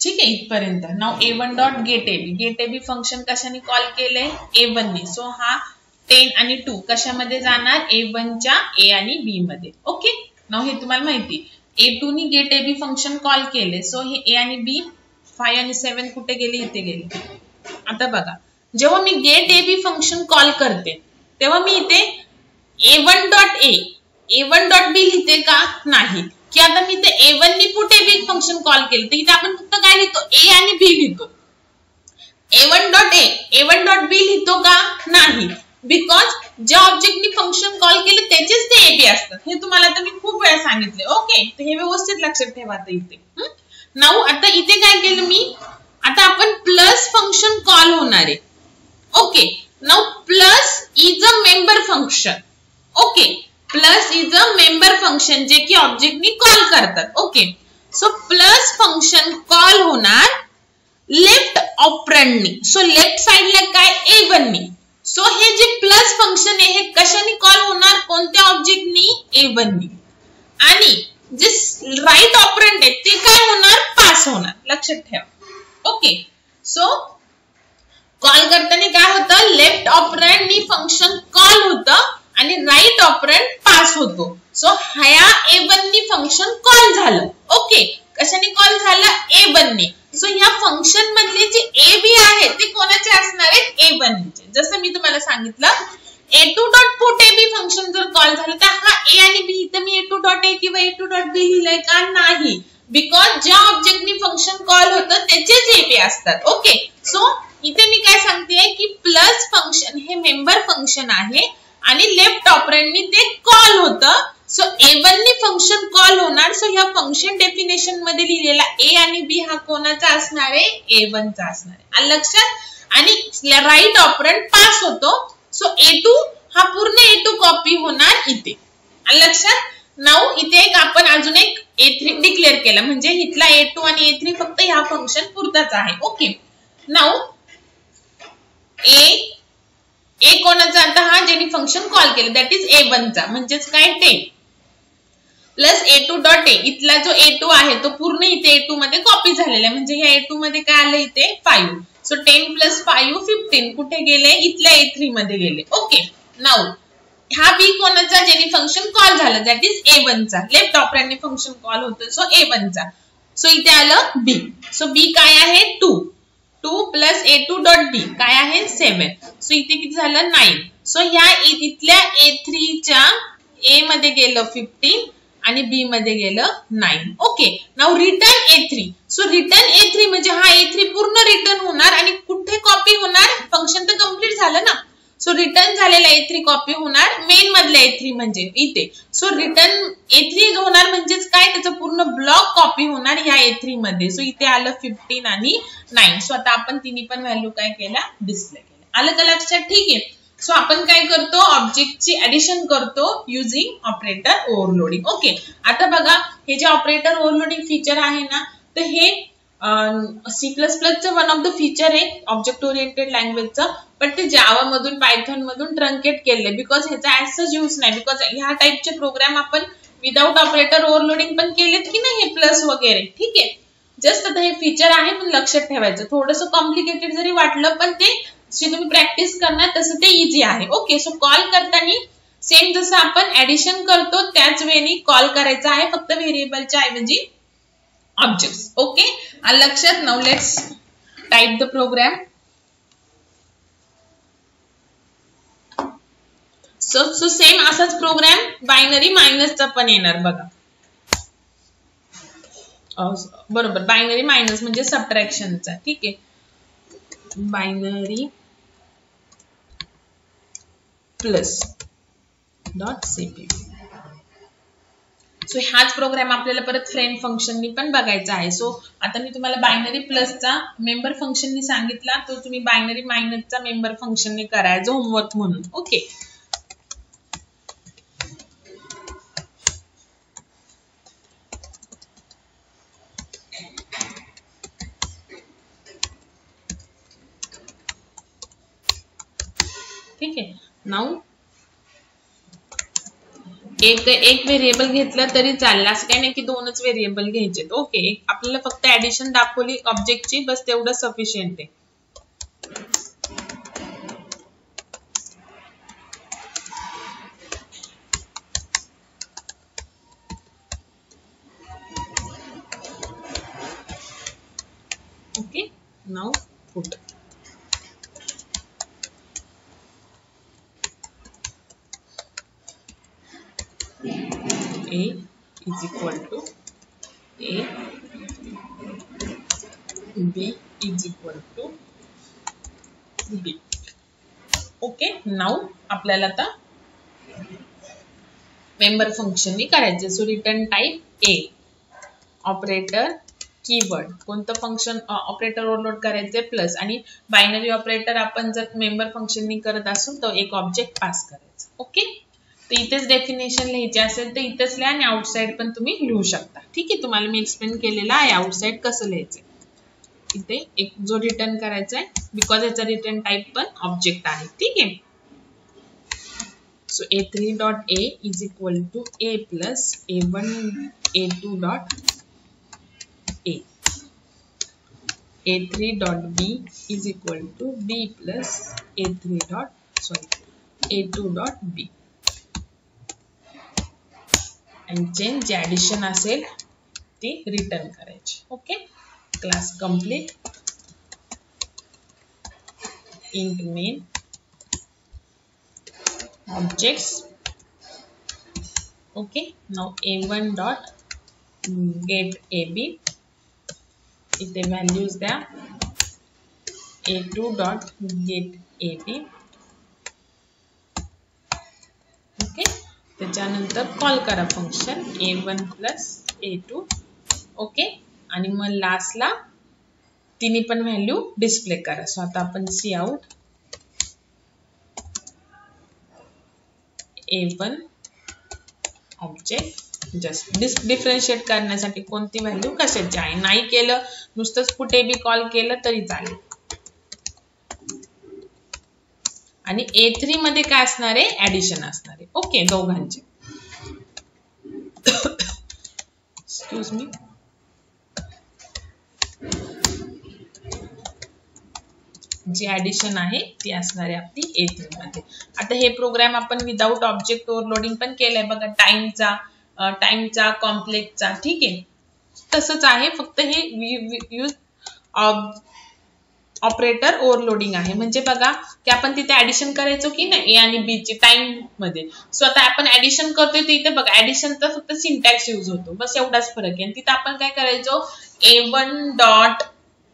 ठीक आहे इथपर्यंत. Now A1 dot get AB, get AB function कशाने कॉल केले, A1 ने. सो हा 10 आणि 2 कशामध्ये जाणार, A1 च्या A आणि B मध्ये. ओके, नाउ हे तुम्हाला माहिती. A2 नी गेट एबी फंक्शन कॉल केले. सो हे A आणि B 5 आणि 7 कुठे गेले, इथे गेले. आता बघा, जेव्हा मी गेट एबी फंक्शन कॉल करते तेव्हा मी इथे A1 dot A A1 dot B लिहिते का, नाही. की आता मी ते A1 नी पुट एबी फंक्शन कॉल केले तर इथे आपण फक्त काय लिहितो, A आणि B लिहितो. A1 dot A A1 dot B लिहितो का, नाही. बिकॉज ज्या ऑब्जेक्टनी फंक्शन कॉल केले त्याचेच ते AB असतात. हे तुम्हाला आता मी खूप वेळा सांगितले. ओके, तर हे व्यवस्थित लक्षात ठेवा इथे. नाउ आता इथे काय केलं मी, आता आपण प्लस फंक्शन कॉल होणार आहे. Okay, now plus is a member function. Okay, plus is a member function जे की ऑब्जेक्टनी कॉल करतात. Okay, so plus function call होणार लेफ्ट ऑपरंडनी. सो लेफ्ट साइडला काय, A1 नी. सो हे जे प्लस फंक्शन आहे हे कशाने कॉल होणार, कोणत्या ऑब्जेक्टनी, A1 नी. आणि जे राइट ऑपरंड आहे ते काय होणार, पास होणार. लक्षात ठेवा. ओके, सो कॉल करताना काय होतं, लेफ्ट ऑपरंड नी फंक्शन कॉल होतं आणि राइट ऑपरंड पास होतो. सो ह्या A1 नी फंक्शन कॉल झालं. ओके, कशाने कॉल झालं, A1 नी. सो ह्या फंक्शन मधले जे AB आहे ते कोणाचे असणार आहेत, A1 चे. जसं मी तुम्हाला सांगितलं, A2 dot put AB function जर कॉल झालं तर हा A आणि B, इथं मी A2 डॉट A किंवा A2 डॉट B लिहिलंय का, नाही. बिकॉज ज्या ऑब्जेक्टनी फंक्शन कॉल होतं त्याचेच AB असतात. ओके, सो इथे मी काय सांगते की प्लस फंक्शन हे मेंबर फंक्शन आहे आणि लेफ्ट ऑपरंडनी ते कॉल होतं. सो A1 नी फंक्शन कॉल होणार. सो ह्या फंक्शन डेफिनेशन मध्ये लिहिलेला A आणि B हा कोणाचा असणार आहे, A1 चा असणार आहे. आलं लक्षात. आणि राइट ऑपरंड पास होतो. सो A2 हा पूर्ण A2 कॉपी होणार इथे. आलं लक्षात. नाउ इथे एक आपण अजून एक A3 डिक्लेअर केला, म्हणजे इथला A2 आणि A3 फक्त ह्या फंक्शन पुरताच आहे. ओके, नाउ A कोणाचा, आता हा ज्यांनी फंक्शन कॉल केलं दॅट इज A1 चा, म्हणजेच काय 10 प्लस A2 डॉट A. इथला जो A2 आहे तो पूर्ण इथे A2 मध्ये कॉपी झालेला आहे, म्हणजे ह्या A2 मध्ये काय आलं, इथे 5. सो 10 प्लस 5 15 कुठे गेले, इथल्या A3 मध्ये गेले. ओके, नाउ हा B कोणाचा, ज्यांनी फंक्शन कॉल झालं दॅट इज A1 चा. लेफ्ट ऑपरंडनी फंक्शन कॉल होतं. सो A1 चा. सो इथे आलं B. सो B काय आहे, 2 प्लस A2 डॉट B काय आहे, 7. सो इथे किती झालं, 9. सो ह्या इथल्या A3 च्या A मध्ये गेलं 15 आणि B मध्ये गेलं 9. Okay, now return A3. So return A3 म्हणजे हा A3 पूर्ण रिटर्न होणार आणि कुठे कॉपी होणार, फंक्शन तर कंप्लीट झालं ना. सो रिटर्न झालेला A3 कॉपी होणार मेन मधल्या A3 म्हणजे इथे. सो रिटर्न A3 होणार म्हणजेच काय, त्याचं पूर्ण ब्लॉक कॉपी होणार ह्या A3 मध्ये. सो इथे आलं 15 आणि 9. सो आता आपण तिन्ही पण व्हॅल्यू काय केल्या, डिस्प्ले केल्या. आलं का लक्षात. ठीक आहे. सो आपण काय करतो, ऑब्जेक्टची ऍडिशन करतो युजिंग ऑपरेटर ओव्हरलोडिंग. ओके, आता बघा हे जे ऑपरेटर ओव्हरलोडिंग फीचर आहे ना, तर हे C++चं वन ऑफ द फीचर आहे ऑब्जेक्ट ओरिएंटेड लँग्वेजचं. पण ते जावा मधून पायथॉन मधून ट्रंकेट केले, बिकॉज ह्याचा ऍज यूज नाही. बिकॉज ह्या टाइपचे प्रोग्राम आपण विदाउट ऑपरेटर ओव्हरलोडिंग पण केलेत की नाही, हे प्लस वगैरे. ठीक आहे, जस्ट आता हे फीचर आहे पण लक्षात ठेवायचं. थोडंसं कॉम्प्लिकेटेड जरी वाटलं पण ते जशी तुम्ही प्रॅक्टिस करणार तसं ते इझी आहे. ओके, सो कॉल करताना सेम जसं आपण ऍडिशन करतो त्याच वेळी कॉल करायचं आहे, फक्त व्हेरिएबलच्या ऐवजी ऑब्जेक्ट्स. ओके, लक्षात. Now let's type the program. So same असाच प्रोग्राम बायनरी मायनसचा पण येणार बघा. बरोबर, बायनरी मायनस म्हणजे सबट्रॅक्शनचा. ठीक आहे, binary plus dot CPP. So हाच प्रोग्राम आपल्याला परत फ्रेंड फंक्शननी पण बघायचा आहे. सो आता मी तुम्हाला बायनरी प्लसचा मेंबर फंक्शननी सांगितला, तो तुम्ही बायनरी मायनसचा मेंबर फंक्शननी करायचा होमवर्क म्हणून. ओके, ठीक आहे. नाऊ एक व्हेरिएबल घेतलं तरी चालेल, असं काही नाही की दोनच व्हेरिएबल घ्यायचे. ओके, आपल्याला फक्त ऍडिशन दाखवली ऑब्जेक्टची, बस तेवढं सफिशियंट आहे. Okay, now put A is equal to A, B is equal to B. Okay, now आपल्याला आता मेंबर फंक्शननी करायचे. So return type A, operator keyword, कोणतं फंक्शन ऑपरेटर ओव्हरलोड करायचे प्लस, आणि बायनरी ऑपरेटर आपण जर मेंबर फंक्शननी करत असू तर एक ऑब्जेक्ट पास करायचं. ओके, तर इथेच डेफिनेशन लिहायची असेल तर इथेच लिहा, आणि आउटसाइड पण तुम्ही लिहू शकता. ठीक आहे, तुम्हाला मी एक्सप्लेन केलेला आहे आउटसाइड कसं लिहायचं. इथे एक जो रिटर्न करायचा आहे, बिकॉज याचा रिटर्न टाइप पण ऑब्जेक्ट आहे. ठीक आहे. So a3 dot a is equal to a plus a1 a2 dot a, a3 dot b is equal to b plus a3 dot a2 dot b, आणि change जे addition असेल ती return करायची. Okay, class complete. Int main objects. Okay, now a1 dot get ab, इथे values द्या. a2 dot get ab. Okay, त्याच्यानंतर call करा function a1 plus a2. Okay, आणि मग लास्टला तिन्ही पण व्हॅल्यू डिस्प्ले करा. सो आता आपण cout a1 object just differentiate करण्यासाठी कोणती व्हॅल्यू कशाची आहे. नाही केलं नुसतंच पुट ab कॉल केलं तरी चालेल. आणि a3 मध्ये काय असणार आहे, ऍडिशन असणार आहे. ओके, दोघांचे. एक्सक्यूज मी, जी ऍडिशन आहे ती असणार आहे आपली a3 मध्ये. आता हे प्रोग्राम आपण विदाउट ऑब्जेक्ट ओव्हरलोडिंग पण केलंय बघा, टाइमचा कॉम्प्लेक्सचा. ठीक आहे, तसंच आहे, फक्त हे यूज ऑपरेटर ओव्हरलोडिंग आहे. म्हणजे बघा की आपण तिथे ऍडिशन करायचो की नाही a आणि b ची टाइम मध्ये. सो आता आपण ऍडिशन करतोय तर इथे बघा ऍडिशनचा फक्त सिंटॅक्स यूज होतो, बस एवढाच फरक आहे. आणि तिथे आपण काय करायचो, a1 dot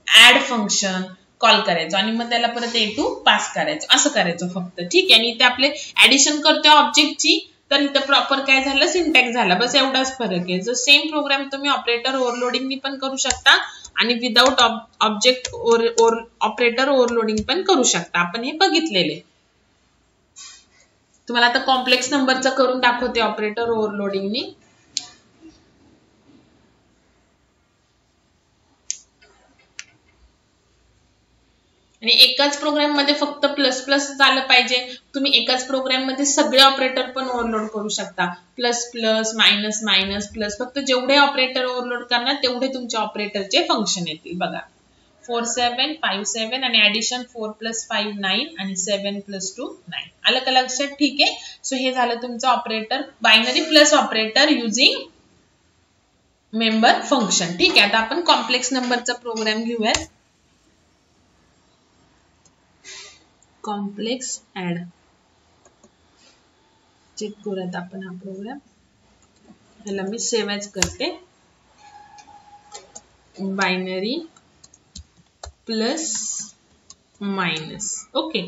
add function call करायचो आणि मग त्याला परत a2 पास करायचो, असं करायचो फक्त. ठीक आहे, आणि इथे आपले ऍडिशन करतोय ऑब्जेक्टची, तर इथे प्रॉपर काय झालं, सिंटॅक्स झाला, बस एवढाच फरक आहे. जो सेम प्रोग्राम तुम्ही ऑपरेटर ओव्हरलोडिंगनी पण करू शकता आणि विदाउट ऑब्जेक्ट ऑपरेटर ओव्हरलोडिंग पण करू शकता. आपण हे बघितलेले. तुम्हाला आता कॉम्प्लेक्स नंबरचं करून दाखवते ऑपरेटर ओव्हरलोडिंगनी. आणि एकाच प्रोग्राम मध्ये फक्त प्लस प्लस झालं पाहिजे, तुम्ही एकाच प्रोग्राम मध्ये सगळे ऑपरेटर पण ओव्हरलोड करू शकता. Plus plus, minus minus, plus, फक्त जेवढे ऑपरेटर ओव्हरलोड करणार तेवढे तुमच्या ऑपरेटरचे फंक्शन येतील. बघा 4 7 5 7 आणि ऍडिशन 4 + 5 9 आणि 7 + 2 9. आलं का लक्षात? ठीक आहे. सो हे झालं तुमचं operator, binary plus operator using member function. ठीक आहे, आता आपण कॉम्प्लेक्स नंबरचा प्रोग्राम घेऊयात. कॉम्प्लेक्स ऍड चेक करूयात आपण हा प्रोग्राम. ह्याला मी सेव्ह ॲज करते. Binary plus minus. Okay,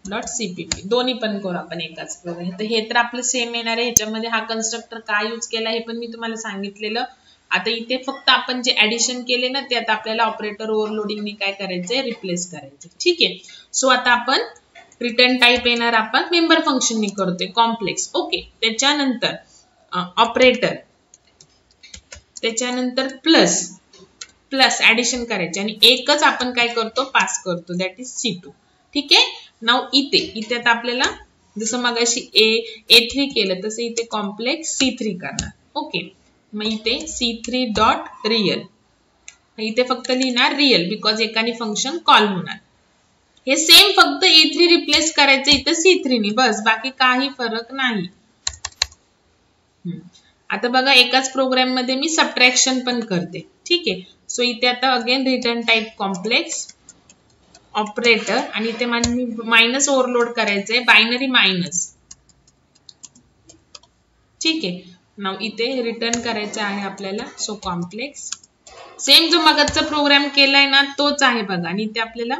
dot CPP दोन्ही पण करू आपण एकाच प्रोग्राम. तर हे तर आपलं सेम येणार आहे. ह्याच्यामध्ये हा कन्स्ट्रक्टर काय यूज केला हे पण मी तुम्हाला सांगितलेलं. आता इथे फक्त आपण जे ऍडिशन केले ना ते आता आपल्याला ऑपरेटर ओव्हरलोडिंगने काय करायचंय, रिप्लेस करायचे. ठीक आहे. सो आता आपण रिटर्न टाईप येणार आपण मेंबर फंक्शननी करतोय कॉम्प्लेक्स. ओके. त्याच्यानंतर ऑपरेटर, त्याच्यानंतर प्लस प्लस ऍडिशन करायचे आणि एकच आपण काय करतो, पास करतो, दॅट इज C2. ठीक आहे. नाव इथे आता आपल्याला जसं मगाशी A3 केलं तसं इथे कॉम्प्लेक्स C3 करणार. ओके. मग इथे C3 डॉट रियल, इथे फक्त लिहिणार रियल बिकॉज एकाने फंक्शन कॉल होणार. हे सेम फक्त A3 रिप्लेस करायचं इथं C3 ने, बस, बाकी काही फरक नाही. आता बघा एकाच प्रोग्राम मध्ये मी सबट्रॅक्शन पण करते. ठीक आहे. सो इथे आता again return type complex operator आणि इथे मायनस ओव्हरलोड करायचंय, बायनरी मायनस. ठीक आहे. नाव इथे रिटर्न करायचं आहे आपल्याला. सो कॉम्प्लेक्स सेम जो मगाचा प्रोग्राम केलाय ना तोच आहे बघा आणि इथे आपल्याला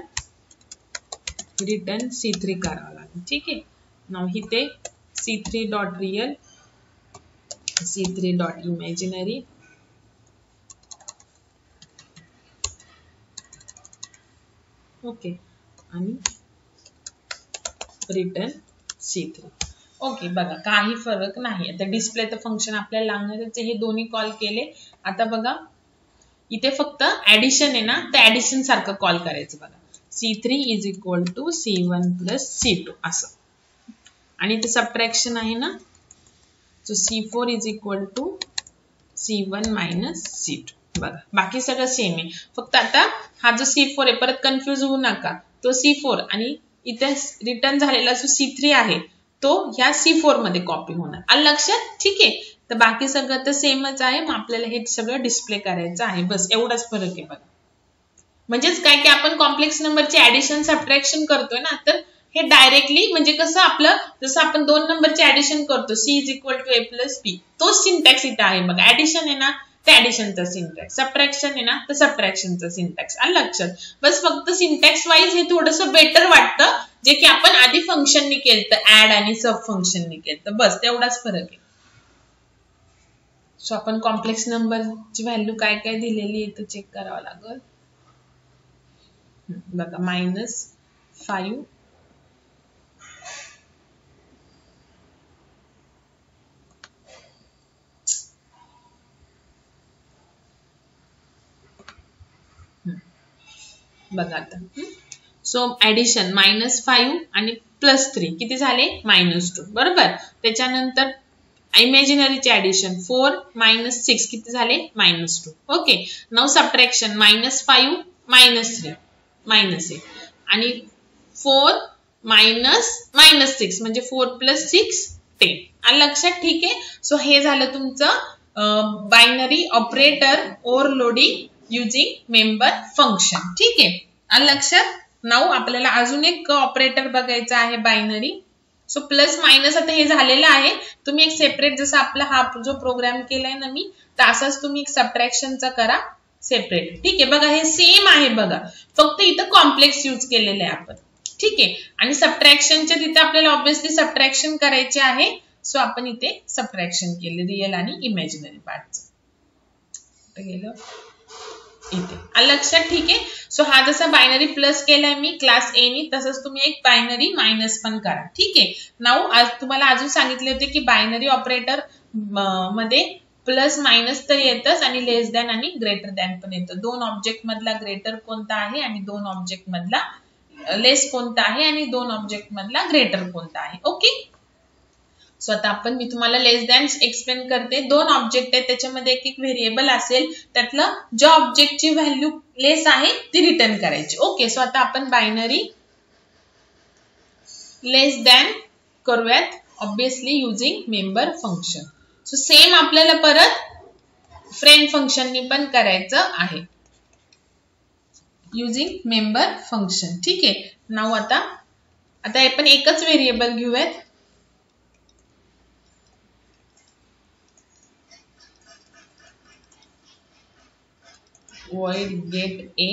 रिटर्न C3 करावं लागेल. ठीक आहे. नाव इथे C3 dot real, C3 dot imaginary, okay, आणि रिटर्न C3. ओके. बघा काही फरक नाही. आता डिस्प्ले तर फंक्शन आपल्याला लागणारच आहे. हे दोन्ही कॉल केले. आता बघा इथे फक्त ऍडिशन आहे ना, तर ऍडिशन सारखं कॉल करायचं बघा. C3 is equal to C1 plus C2 असं. आणि इथे सबट्रॅक्शन आहे ना, so C4 is equal to C1 minus C2. बघा बाकी सगळं सेम आहे. फक्त आता हा जो C4 आहे, परत कन्फ्युज होऊ नका, तो C4 आणि इथे रिटर्न झालेला जो C3 आहे तो ह्या C4 मध्ये कॉपी होणार. आलं लक्षात? ठीक आहे. तर बाकी सगळं तर सेमच आहे. मग आपल्याला हे सगळं डिस्प्ले करायचं आहे, बस एवढाच फरक आहे बघा. म्हणजेच काय की आपण कॉम्प्लेक्स नंबरचे ऍडिशन सबट्रॅक्शन करतोय ना, तर हे डायरेक्टली म्हणजे कसं आपलं जसं आपण 2 नंबरचे ऍडिशन करतो C is equal to A plus B, तोच सिंटॅक्स इथे आहे बघा. ऍडिशन आहे ना ते ऍडिशनचा सिंटॅक्स, सबट्रॅक्शन आहे ना तर सबट्रॅक्शनचा सिंटॅक्स. आलं लक्षात? बस फक्त सिंटॅक्स वाईज हे थोडंसं बेटर वाटतं, जे की आपण आधी फंक्शननी केलं ऍड आणि सब फंक्शननी केलं, बस तेवढाच फरक आहे. सो आपण कॉम्प्लेक्स नंबरची व्हॅल्यू काय काय दिलेली आहे ते चेक करावं लागेल. बघा -5 बघा आता. सो ऍडिशन -5 आणि +3 किती झाले, -2, बरोबर. त्याच्यानंतर इमॅजिनरीचे ऍडिशन 4 - 6 किती झाले, -2. ओके. नाउ सबट्रॅक्शन -5 -3 -8 आणि 4 - 6 म्हणजे 4 + 6 10. आलं लक्षात? ठीक आहे. सो हे झालं तुमचं binary operator overloading using member function. ठीक आहे. आलं लक्षात? नाउ आपल्याला अजून एक ऑपरेटर बघायचा आहे बायनरी. सो प्लस मायनस आता हे झालेलं आहे. तुम्ही एक सेपरेट जसं आपला हा जो प्रोग्राम केलाय ना मी, तर असाच तुम्ही एक सबट्रॅक्शनचा करा सेपरेट. ठीक आहे. बघा हे सेम आहे बघा, फक्त इथं कॉम्प्लेक्स यूज केलेलं आहे आपण. ठीक आहे. आणि सबट्रॅक्शनच्या तिथे आपल्याला ऑब्व्हियसली सबट्रॅक्शन करायचे आहे. सो आपण इथे सबट्रॅक्शन केले रिअल आणि इमॅजिनरी पार्टचं. गेलं इथे. आलं लक्षात? ठीक आहे. सो हा जसा बायनरी प्लस केलाय मी क्लास ए नी, तसंच तुम्ही एक बायनरी मायनस पण करा. ठीक आहे. नाउ आज तुम्हाला अजून सांगितले होते की बायनरी ऑपरेटर मध्ये प्लस मायनस तर येतच आणि लेस दॅन आणि ग्रेटर दॅन पण येतं. 2 ऑब्जेक्ट मधला ग्रेटर कोणता आहे आणि 2 ऑब्जेक्ट मधला लेस कोणता आहे आणि 2 ऑब्जेक्ट मधला ग्रेटर कोणता आहे. ओके. सो आता आपण मी तुम्हाला लेस दॅन एक्सप्लेन करते. 2 ऑब्जेक्ट आहेत, त्याच्यामध्ये एक व्हेरिएबल असेल, त्यातलं ज्या ऑब्जेक्टची व्हॅल्यू लेस आहे ती रिटर्न करायची. ओके. सो आता आपण बायनरी लेस दॅन करूयात obviously using member function. So same आपल्याला परत फ्रेंड फंक्शननी पण करायचं आहे युजिंग मेंबर फंक्शन. ठीक आहे. नाउ आता आपण एकच व्हेरिएबल घेऊयात. void get a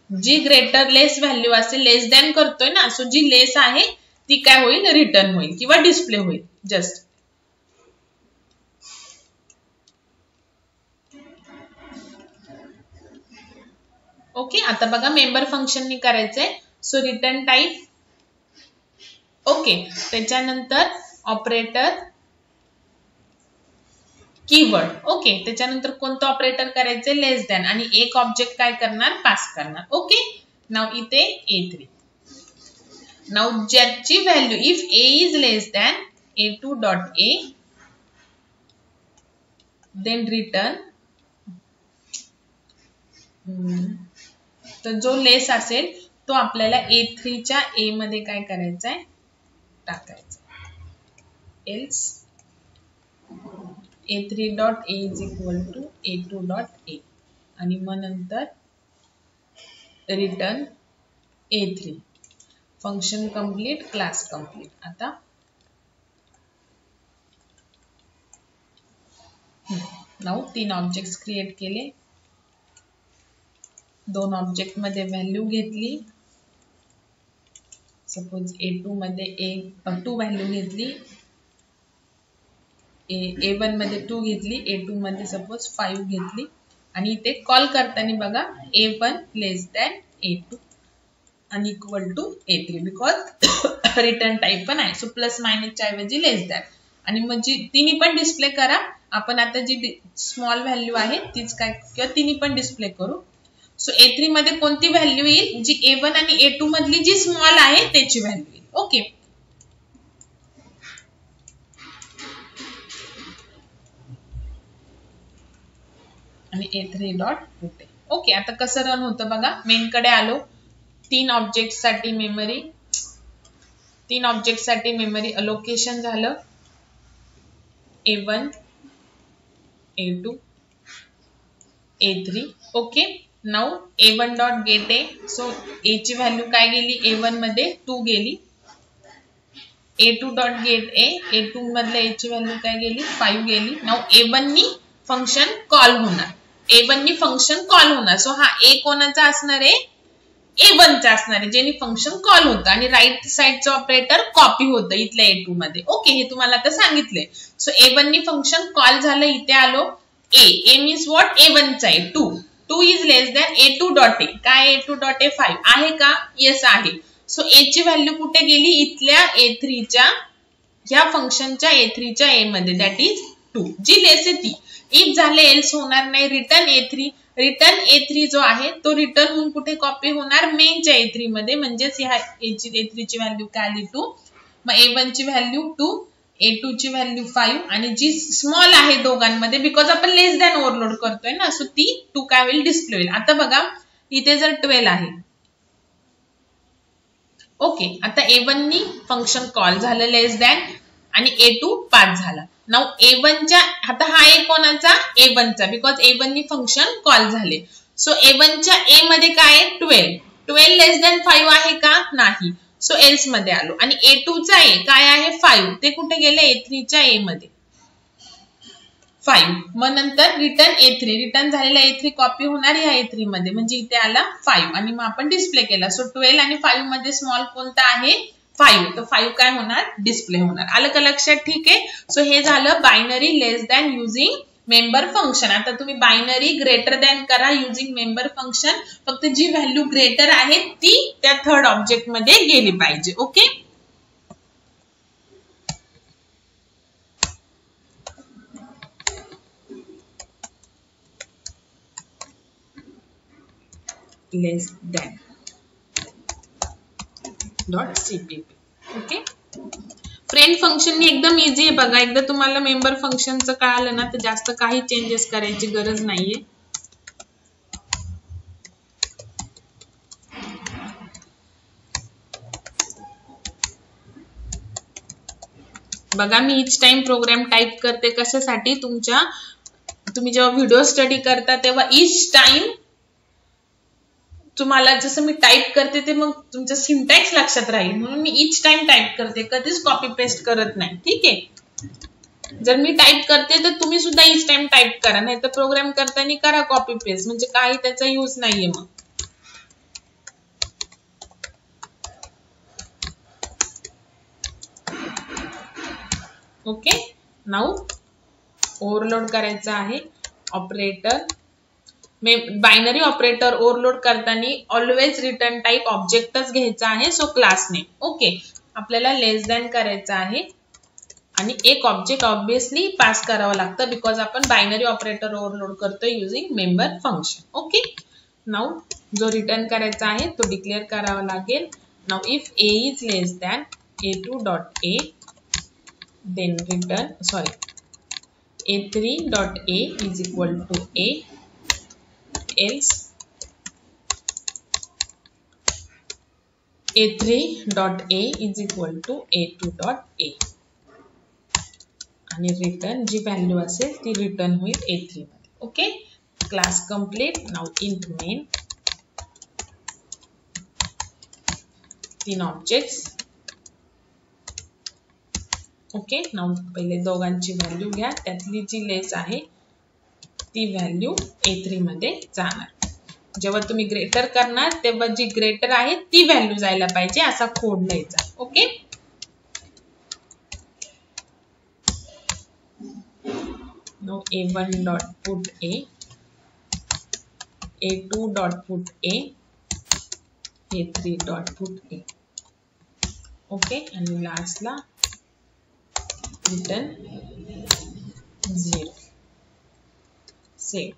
जी ग्रेटर लेस व्हॅल्यू असेल, लेस दॅन करतोय ना, सो जी लेस आहे ती काय होईल, रिटर्न होईल किंवा डिस्प्ले होईल जस्ट. ओके, आता बघा मेंबर फंक्शननी करायचंय. सो रिटर्न टाईप, ओके, त्याच्यानंतर ऑपरेटर कीवर्ड, ओके, त्याच्यानंतर कोणतं ऑपरेटर करायचंय, लेस दॅन, आणि एक ऑब्जेक्ट काय करणार, पास करणार. ओके, नाव इथे A3. नाव ज्याची value if A is less than A2 dot A, then return, तर जो लेस असेल तो आपल्याला A3 च्या A मध्ये काय करायचा आहे, टाकायचा. Else A3 dot A is equal to A2 dot A, आणि मग नंतर return A3. Function complete, class complete. आता नाव 3 ऑब्जेक्ट्स क्रिएट केले, 2 ऑब्जेक्ट मध्ये व्हॅल्यू घेतली. सपोज A2 मध्ये 2 व्हॅल्यू घेतली, A1 मध्ये 2 घेतली, A2 मध्ये सपोज 5 घेतली, आणि इथे कॉल करताना बघा A1 लेस दॅन A2 आणि equal to A3, because return type पण आहे. सो प्लस मायनसच्या ऐवजी लेस दॅन, आणि मग जी तिन्ही पण डिस्प्ले करा. आपण आता जी स्मॉल व्हॅल्यू आहे तीच काय किंवा तिन्ही पण डिस्प्ले करू. सो A3 मध्ये कोणती व्हॅल्यू येईल, जी A1 आणि A2 मधली जी स्मॉल आहे त्याची व्हॅल्यू येईल. ओके, आणि A3 डॉट पुट. ओके, आता कसं रन होतं बघा. मेन कडे आलो, 3 ऑब्जेक्ट साठी मेमरी अलोकेशन झालं. A1, A2, A3. Okay, now A1 dot gate A. So A ची व्हॅल्यू काय गेली, A1 मध्ये 2 गेली. A2 dot gate A, A2 मधल्या A ची व्हॅल्यू काय गेली, 5 गेली. नाउ A1 नी फंक्शन कॉल होणार, सो हा A कोणाचा असणार आहे, A1 चा असणार आहे, ज्याने फंक्शन कॉल होतं, आणि राईट साइडचं ऑपरेटर कॉपी होतं इथल्या A2 मध्ये. ओके, हे तुम्हाला आता सांगितलंय. सो A1 नी फंक्शन कॉल झालं, इथे आलो A मीन्स व्हॉट, A1 चा आहे 2 is less than A2 dot A. काय A2 डॉट A 5 आहे का, येस आहे. सो A ची व्हॅल्यू कुठे गेली, इथल्या A3 च्या, ह्या फंक्शनच्या A3 च्या A मध्ये, दॅट इज 2, जी लेस आहे ती. इफ झाले एल्स होणार नाही. रिटर्न A3 जो आहे तो रिटर्न होऊन कुठे कॉपी होणार, मेनच्या A3 मध्ये, म्हणजेच ह्या A3 ची व्हॅल्यू काय आली 2, मग A1 ची व्हॅल्यू 2, A2 ची व्हॅल्यू 5, आणि जी स्मॉल आहे दोघांमध्ये, बिकॉज आपण लेस दॅन ओव्हरलोड करतोय ना, सो ती 2 काय होईल, डिस्प्ले होईल. आता बघा इथे जर 12 आहे. ओके, आता A1 नी फंक्शन कॉल झालं लेस दॅन, आणि A2 पास झाला. नाउ A1 च्या, आता हा A कोणाचा, A1 चा, बिकॉज A1 नी फंक्शन कॉल झाले. सो A1 च्या A मध्ये काय आहे, 12 लेस दॅन 5 आहे का, नाही. सो एल्स मध्ये आलो, आणि A2 चा A काय आहे, 5, ते कुठे गेले, A3 च्या A मध्ये 5. मग नंतर रिटर्न A3, रिटर्न झालेला A3 कॉपी होणार ह्या A3 मध्ये, म्हणजे इथे आला 5, आणि मग आपण डिस्प्ले केला. सो 12 आणि 5 मध्ये स्मॉल कोणता आहे, 5, तर 5 काय होणार, डिस्प्ले होणार. आलं का लक्षात, ठीक आहे. सो हे झालं बायनरी लेस दॅन युजिंग मेंबर फंक्शन. आता तुम्ही बायनरी ग्रेटर दॅन करा युजिंग मेंबर फंक्शन, फक्त जी व्हॅल्यू ग्रेटर आहे ती त्या थर्ड ऑब्जेक्ट मध्ये गेली पाहिजे. Okay, less than dot CPP. Okay, friend function एकदम इझी आहे बघा. एकदा तुम्हाला मेंबर फंक्शनचं कळालं ना, तर जास्त काही चेंजेस करायची गरज नाहीये. बघा मी इच टाइम प्रोग्राम टाइप करते, कशासाठी, तुम्ही जेव्हा व्हिडिओ स्टडी करता तेव्हा इच टाइम तुम्हाला जसं मी टाइप करते ते मग तुमचं सिंटॅक्स लक्षात राहील, म्हणून मी इच टाइम टाइप करते, कधीच कॉपी पेस्ट करत नाही. ठीक आहे, जर मी टाइप करते तर तुम्ही सुद्धा इच टाइम टाइप करा, नाही तर प्रोग्राम करताना करा कॉपी पेस्ट, म्हणजे काही त्याचा यूज नाहीये. मग ओके, नाउ ओव्हरलोड करायचं आहे ऑपरेटर. बायनरी ऑपरेटर ओव्हरलोड करताना ऑलवेज रिटर्न टाइप ऑब्जेक्टच घ्यायचा आहे. So class name. ओके, आपल्याला लेस दॅन करायचं आहे आणि एक ऑब्जेक्ट ऑब्विसली पास करावं लागतं बिकॉज आपण बायनरी ऑपरेटर ओव्हरलोड करतोय using member function. Okay, now जो रिटर्न करायचा आहे तो डिक्लेअर करावा लागेल. Now if a is less than a2 dot a, then return a3 dot a is equal to a, else a3 dot a is equal to a2 dot a आणि return जी value असेल ती return होईल a3 मध्ये. Okay, class complete. Now int main, 3 objects. Okay, now पहिले दोघांची value घ्या, त्यातली जी लेस आहे ती व्हॅल्यू a3 मध्ये जाणार. जेव्हा तुम्ही ग्रेटर करणार तेव्हा जी ग्रेटर आहे ती व्हॅल्यू जायला पाहिजे असा कोड लिहायचा. Okay, now a1 dot put a, a2 dot put a, a3 dot put a. Okay, आणि लास्टला रिटर्न 0. सेव.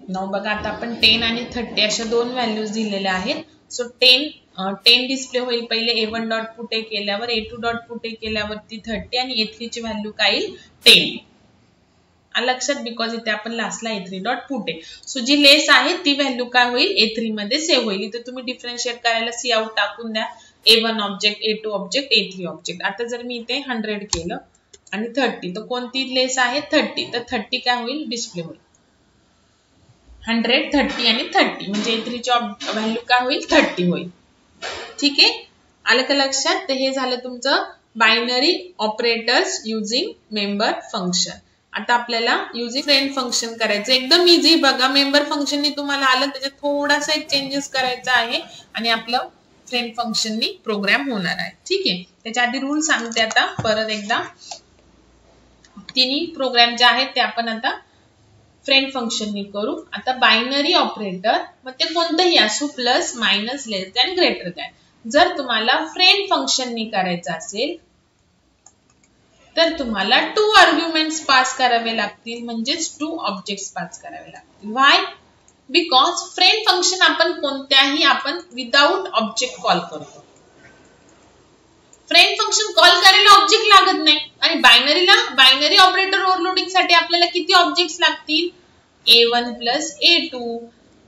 नाउ बघा, आता आपण 10 आणि 30 अशा दोन व्हॅल्यूज दिलेल्या आहेत. सो 10 डिस्प्ले होईल पहिले a1 डॉट पुट ए केल्यावर, a2 डॉट पुट ए केल्यावरती 30 आणि a3 ची व्हॅल्यू काय येईल 10. लक्षात, बिकॉज इथे आपण लास्टला a3 डॉट पुट ए. सो जी लेस आहे ती व्हॅल्यू काय होईल a3 मध्ये सेव्ह होईल. इथे तुम्ही डिफरन्शिएट करायला सी आउट टाकून द्या. a1 object, a2 object, a3 object. आता जर मी इथे 100 केलं आणि 30, तर कोणती लेस आहे 30, तर 30 काय होईल डिस्प्ले होईल 100, 30 आणि 30 म्हणजे a3 ची व्हॅल्यू काय होईल 30 होईल. ठीक आहे, आलं का लक्षात? तर हे झालं तुमचं binary operators using member function. आता आपल्याला युजिंग फ्रेंड फंक्शन करायचं. एकदम इझी. बघा, मेंबर फंक्शननी तुम्हाला आलं, त्याच्यात थोडासा एक चेंजेस करायचा आहे आणि आपलं फ्रेंड फंक्शननी प्रोग्राम होणार आहे. ठीक आहे, त्याच्या आधी रूल सांगते आता परत एकदा. तिन्ही प्रोग्राम जे आहेत ते आपण आता फ्रेंड फंक्शननी करू. आता बायनरी ऑपरेटर मग ते कोणतंही असो, प्लस, मायनस, लेस दॅन, ग्रेटर दॅन. जर तुम्हाला फ्रेंड फंक्शननी करायचं असेल तर तुम्हाला 2 आर्ग्युमेंट्स पास करावे लागतील, म्हणजेच 2 ऑब्जेक्ट्स पास करावे लागतील. व्हाय? बिकॉज फ्रेंड फंक्शन आपण विदाउट ऑब्जेक्ट कॉल करतो. फ्रेंड फंक्शन कॉल करायला ऑब्जेक्ट लागत नाही. आणि बायनरी ऑपरेटर ओव्हरलोडिंग साठी आपल्याला किती ऑब्जेक्ट्स लागतील? a1 plus a2,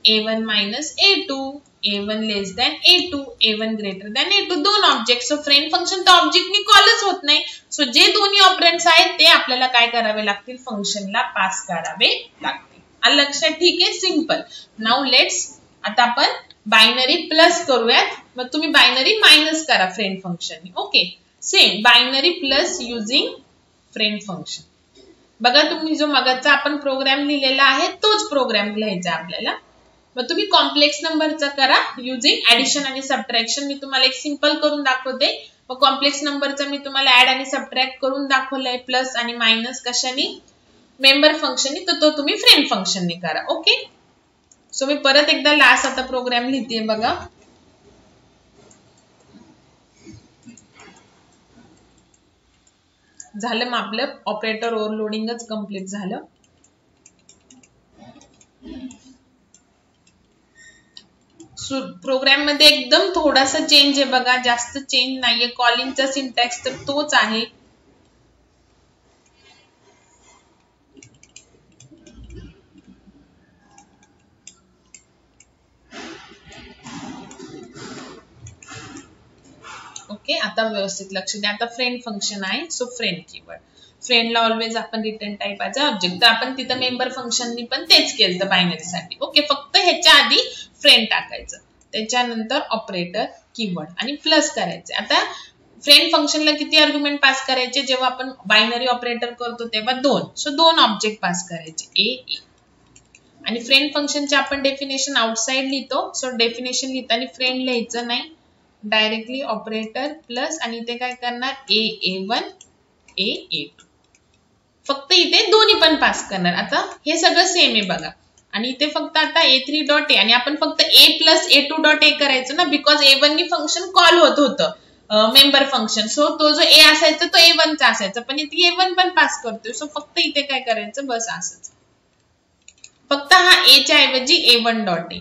a1 minus a2, a1 less than a2, a1 greater than a2, 2 object. So friend function तर ऑब्जेक्टनी कॉलच होत नाही. सो जे दोन्ही ऑपरेंड्स आहेत ते आपल्याला काय करावे लागतील? फंक्शनला पास करावे लागतील. आलं लक्षात? ठीक आहे, सिंपल. नाउ लेट्स आता आपण बायनरी प्लस करूयात. मग तुम्ही बायनरी मायनस करा फ्रेंड फंक्शननी. Okay, same binary plus using friend function. बघा, तुम्ही जो मगाचा आपण प्रोग्राम लिहिलेला आहे तोच प्रोग्राम लिहायचा आपल्याला. मग तुम्ही कॉम्प्लेक्स नंबरचा करा युजिंग ऍडिशन आणि सबट्रॅक्शन. मी तुम्हाला एक सिंपल करून दाखवते. मग कॉम्प्लेक्स नंबरचा मी तुम्हाला ऍड आणि सबट्रॅक्ट करून दाखवलंय, प्लस आणि मायनस कशाने? मेंबर फंक्शननी. तर तो तुम्ही फ्रेंड फंक्शननी करा. ओके, सो मी परत एकदा लास्ट आता प्रोग्राम लिहिते. बघा, झालं. मग आपलं ऑपरेटर ओव्हरलोडिंगच कंप्लीट झालं. प्रोग्राम मध्ये एकदम थोडासा चेंज आहे बघा, जास्त चेंज नाहीये. कॉलिंगचा सिंटॅक्स तर तोच आहे. ओके, आता व्यवस्थित लक्ष द्या. आता फ्रेंड फंक्शन आहे. सो फ्रेंड कीवर्ड, फ्रेंडला ऑलवेज आपण return type as a object. तर आपण तिथं मेंबर फंक्शननी पण तेच केलं बायनरी साठी. ओके, फक्त ह्याच्या आधी फ्रेंड टाकायचं, त्याच्यानंतर ऑपरेटर कीवर्ड आणि प्लस करायचं. आता फ्रेंड फंक्शनला किती आर्ग्युमेंट पास करायचे, जेव्हा आपण बायनरी ऑपरेटर करतो तेव्हा 2. सो 2 ऑब्जेक्ट पास करायचे ए. आणि फ्रेंड फंक्शनचे आपण डेफिनेशन आउटसाइड लिहितो. सो डेफिनेशन लिहिताना फ्रेंड लिहायचं नाही, डायरेक्टली ऑपरेटर प्लस आणि इथे काय करणार A1 A2. फक्त इथे दोन्ही पण पास करणार. आता हे सगळं सेम आहे बघा. आणि इथे फक्त आता A3 डॉट ए आणि आपण फक्त A प्लस A2 डॉट ए करायचं ना, बिकॉज A1 नी फंक्शन कॉल होत होतं मेंबर फंक्शन. सो तो जो A असायचा तो A1 चा असायचा, पण इथे A1 पण पास करतोय. सो फक्त इथे काय करायचं बस असंच. फक्त हा A च्या ऐवजी A1 डॉट ए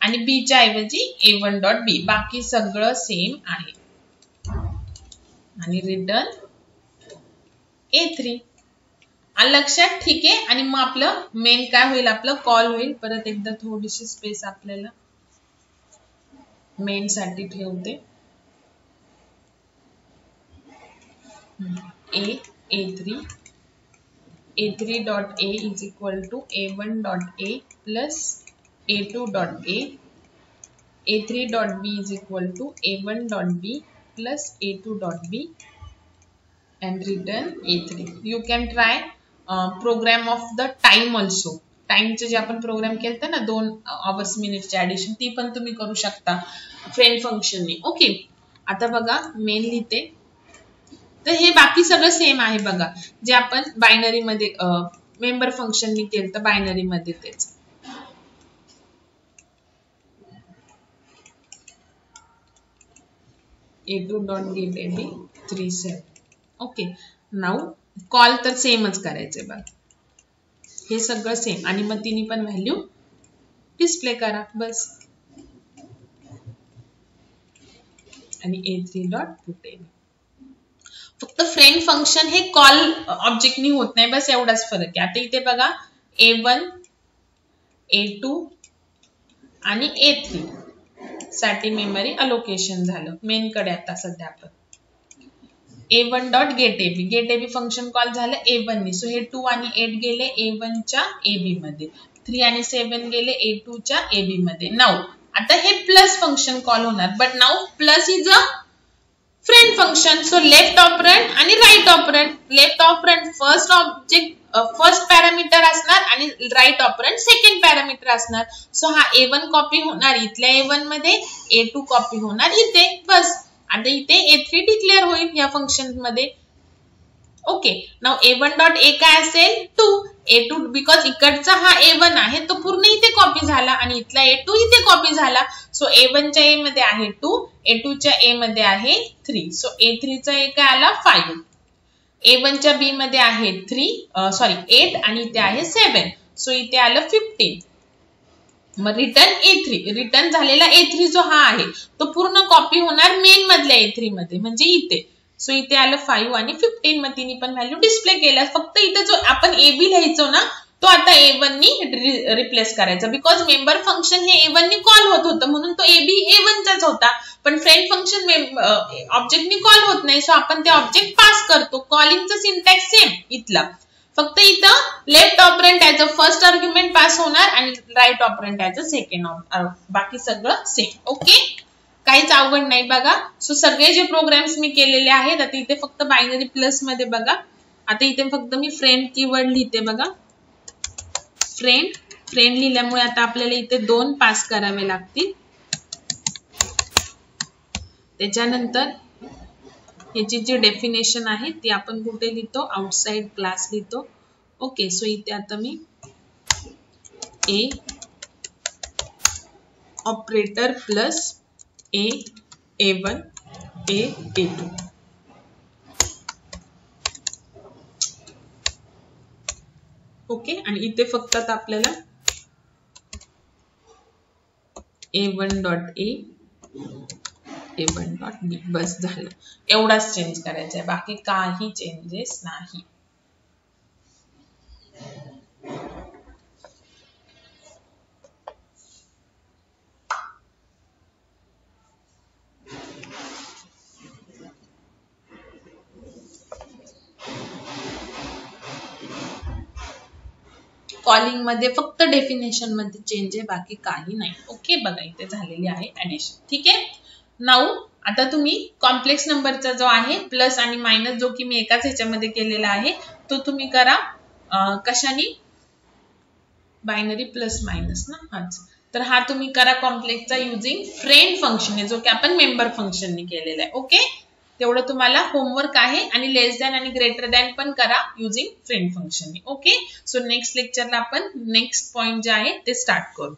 आणि B च्या ऐवजी A1 डॉट बी, बाकी सगळं सेम आहे. आणि रिटर्न A3. लक्षात ठीक आहे. आणि मग आपलं मेन काय होईल, आपलं कॉल होईल. परत एकदा थोडीशी स्पेस आपल्याला मेन साठी ठेवते. A3 dot A is equal to A1 dot A plus A2 dot A. A3 dot B is equal to A1 dot B plus A2 dot B and return A3. You can try program of the time also. टाइमचे जे आपण programme केलता ना 2 hours मिनिटचे addition, ती पण तुम्ही करू शकता friend फंक्शनने. ओके, आता बघा मेन लिहिते. तर हे बाकी सगळं सेम आहे बघा, जे आपण बायनरी मध्ये मेंबर फंक्शनने केलं तर बायनरी मध्ये तेच. A2 dot get AB 37. Okay, now call तर सेमच करायचे बघ, हे सगळं सेम. आणि मग तिने पण व्हॅल्यू डिस्प्ले करा बस. आणि A3 डॉट पुट AB. फक्त फ्रेंड फंक्शन हे कॉल ऑब्जेक्टनी होत नाही, बस एवढाच फरक आहे. आता इथे बघा A1 A2 आणि A3 साठी मेमरी अलोकेशन झालं. मेन कडे आता सध्या आपण A1 dot get AB. Get AB function call झालं A1 नी. सो हे 2 आणि 8 गेले A1 च्या AB मध्ये, 3 आणि 7 गेले A2 च्या AB मध्ये. नाउ आता हे प्लस फंक्शन कॉल होणार, but now plus is a friend function. So left operand आणि right operand. Left operand first object first parameter असणार आणि राईट ऑपरंड सेकंड पॅरामीटर असणार. सो हा A1 कॉपी होणार इथल्या A1 मध्ये, A2 कॉपी होणार इथे, बस. आता इथे A3 डिक्लेअर होईल या फंक्शन मध्ये. ओके, नाउ A1 डॉट ए काय असेल 2. A2 बिकॉज इकडचा हा A1 आहे तो पूर्ण इथे कॉपी झाला आणि इथला A2 इथे कॉपी झाला. सो A1 च्या A मध्ये आहे 2, A2 च्या A मध्ये आहे 3. सो A3 चा A काय आला 5. A1 च्या B मध्ये आहे 8 आणि इथे आहे 7. सो इथे आलं 15. मग रिटर्न A3. रिटर्न झालेला A3 जो हा आहे तो पूर्ण कॉपी होणार मेन मधल्या A3 मध्ये, म्हणजे इथे. सो इथे आलं 5 आणि 15. मग तिने पण व्हॅल्यू डिस्प्ले केल्या. फक्त इथे जो आपण AB लिहायचो ना तो आता A1 नी रिप्लेस करायचा, बिकॉज मेंबर फंक्शन हे A1 नी कॉल होत होतं म्हणून तो AB A1 चाच होता. पण फ्रेंड फंक्शन ऑब्जेक्ट नी कॉल होत नाही, सो आपण ते ऑब्जेक्ट पास करतो. कॉलिंगचा सिंटॅक्स सेम इथला, फक्त इथं left operand as a first argument pass होणार आणि right operand as a second. बाकी सगळं सेम. ओके, काहीच अवघड नाही बघा. सो सगळे जे प्रोग्राम्स मी केलेले आहेत, आता इथे फक्त बायनरी प्लस मध्ये बघा. आता इथे फक्त मी फ्रेंड कीवर्ड लिहिते बघा. फ्रेंड लिहिल्यामुळे आता आपल्याला इथे 2 पास करावे लागतील. त्याच्यानंतर याची जी डेफिनेशन आहे ती आपण कुठे लिहितो, आउटसाइड क्लास लिहितो. ओके, सो इथे आता मी A operator plus A1 A2. Okay, आणि इथे फक्त आता आपल्याला A1 dot A A1 dot B बस झालं. एवढाच चेंज करायचा आहे, बाकी काही चेंजेस नाही. कॉलिंग मध्ये फक्त डेफिनेशन मध्ये चेंज आहे, बाकी काही नाही. ओके, बघा इथे झालेली आहे ऍडिशन. ठीक आहे, नाउ आता तुम्ही कॉम्प्लेक्स नंबरचा जो आहे प्लस आणि मायनस जो की मी एकाच ह्याच्यामध्ये केलेला आहे तो तुम्ही करा कशाने बायनरी प्लस मायनस ना हाच तर हा तुम्ही करा कॉम्प्लेक्सचा युजिंग फ्रेंड फंक्शन जो की आपण मेंबर फंक्शनने केलेला आहे ओके तेवढं तुम्हाला होमवर्क आहे आणि लेस दॅन आणि ग्रेटर दॅन पण करा युजिंग फ्रेंड फंक्शनने ओके सो नेक्स्ट लेक्चरला आपण नेक्स्ट पॉइंट जे आहे ते स्टार्ट करू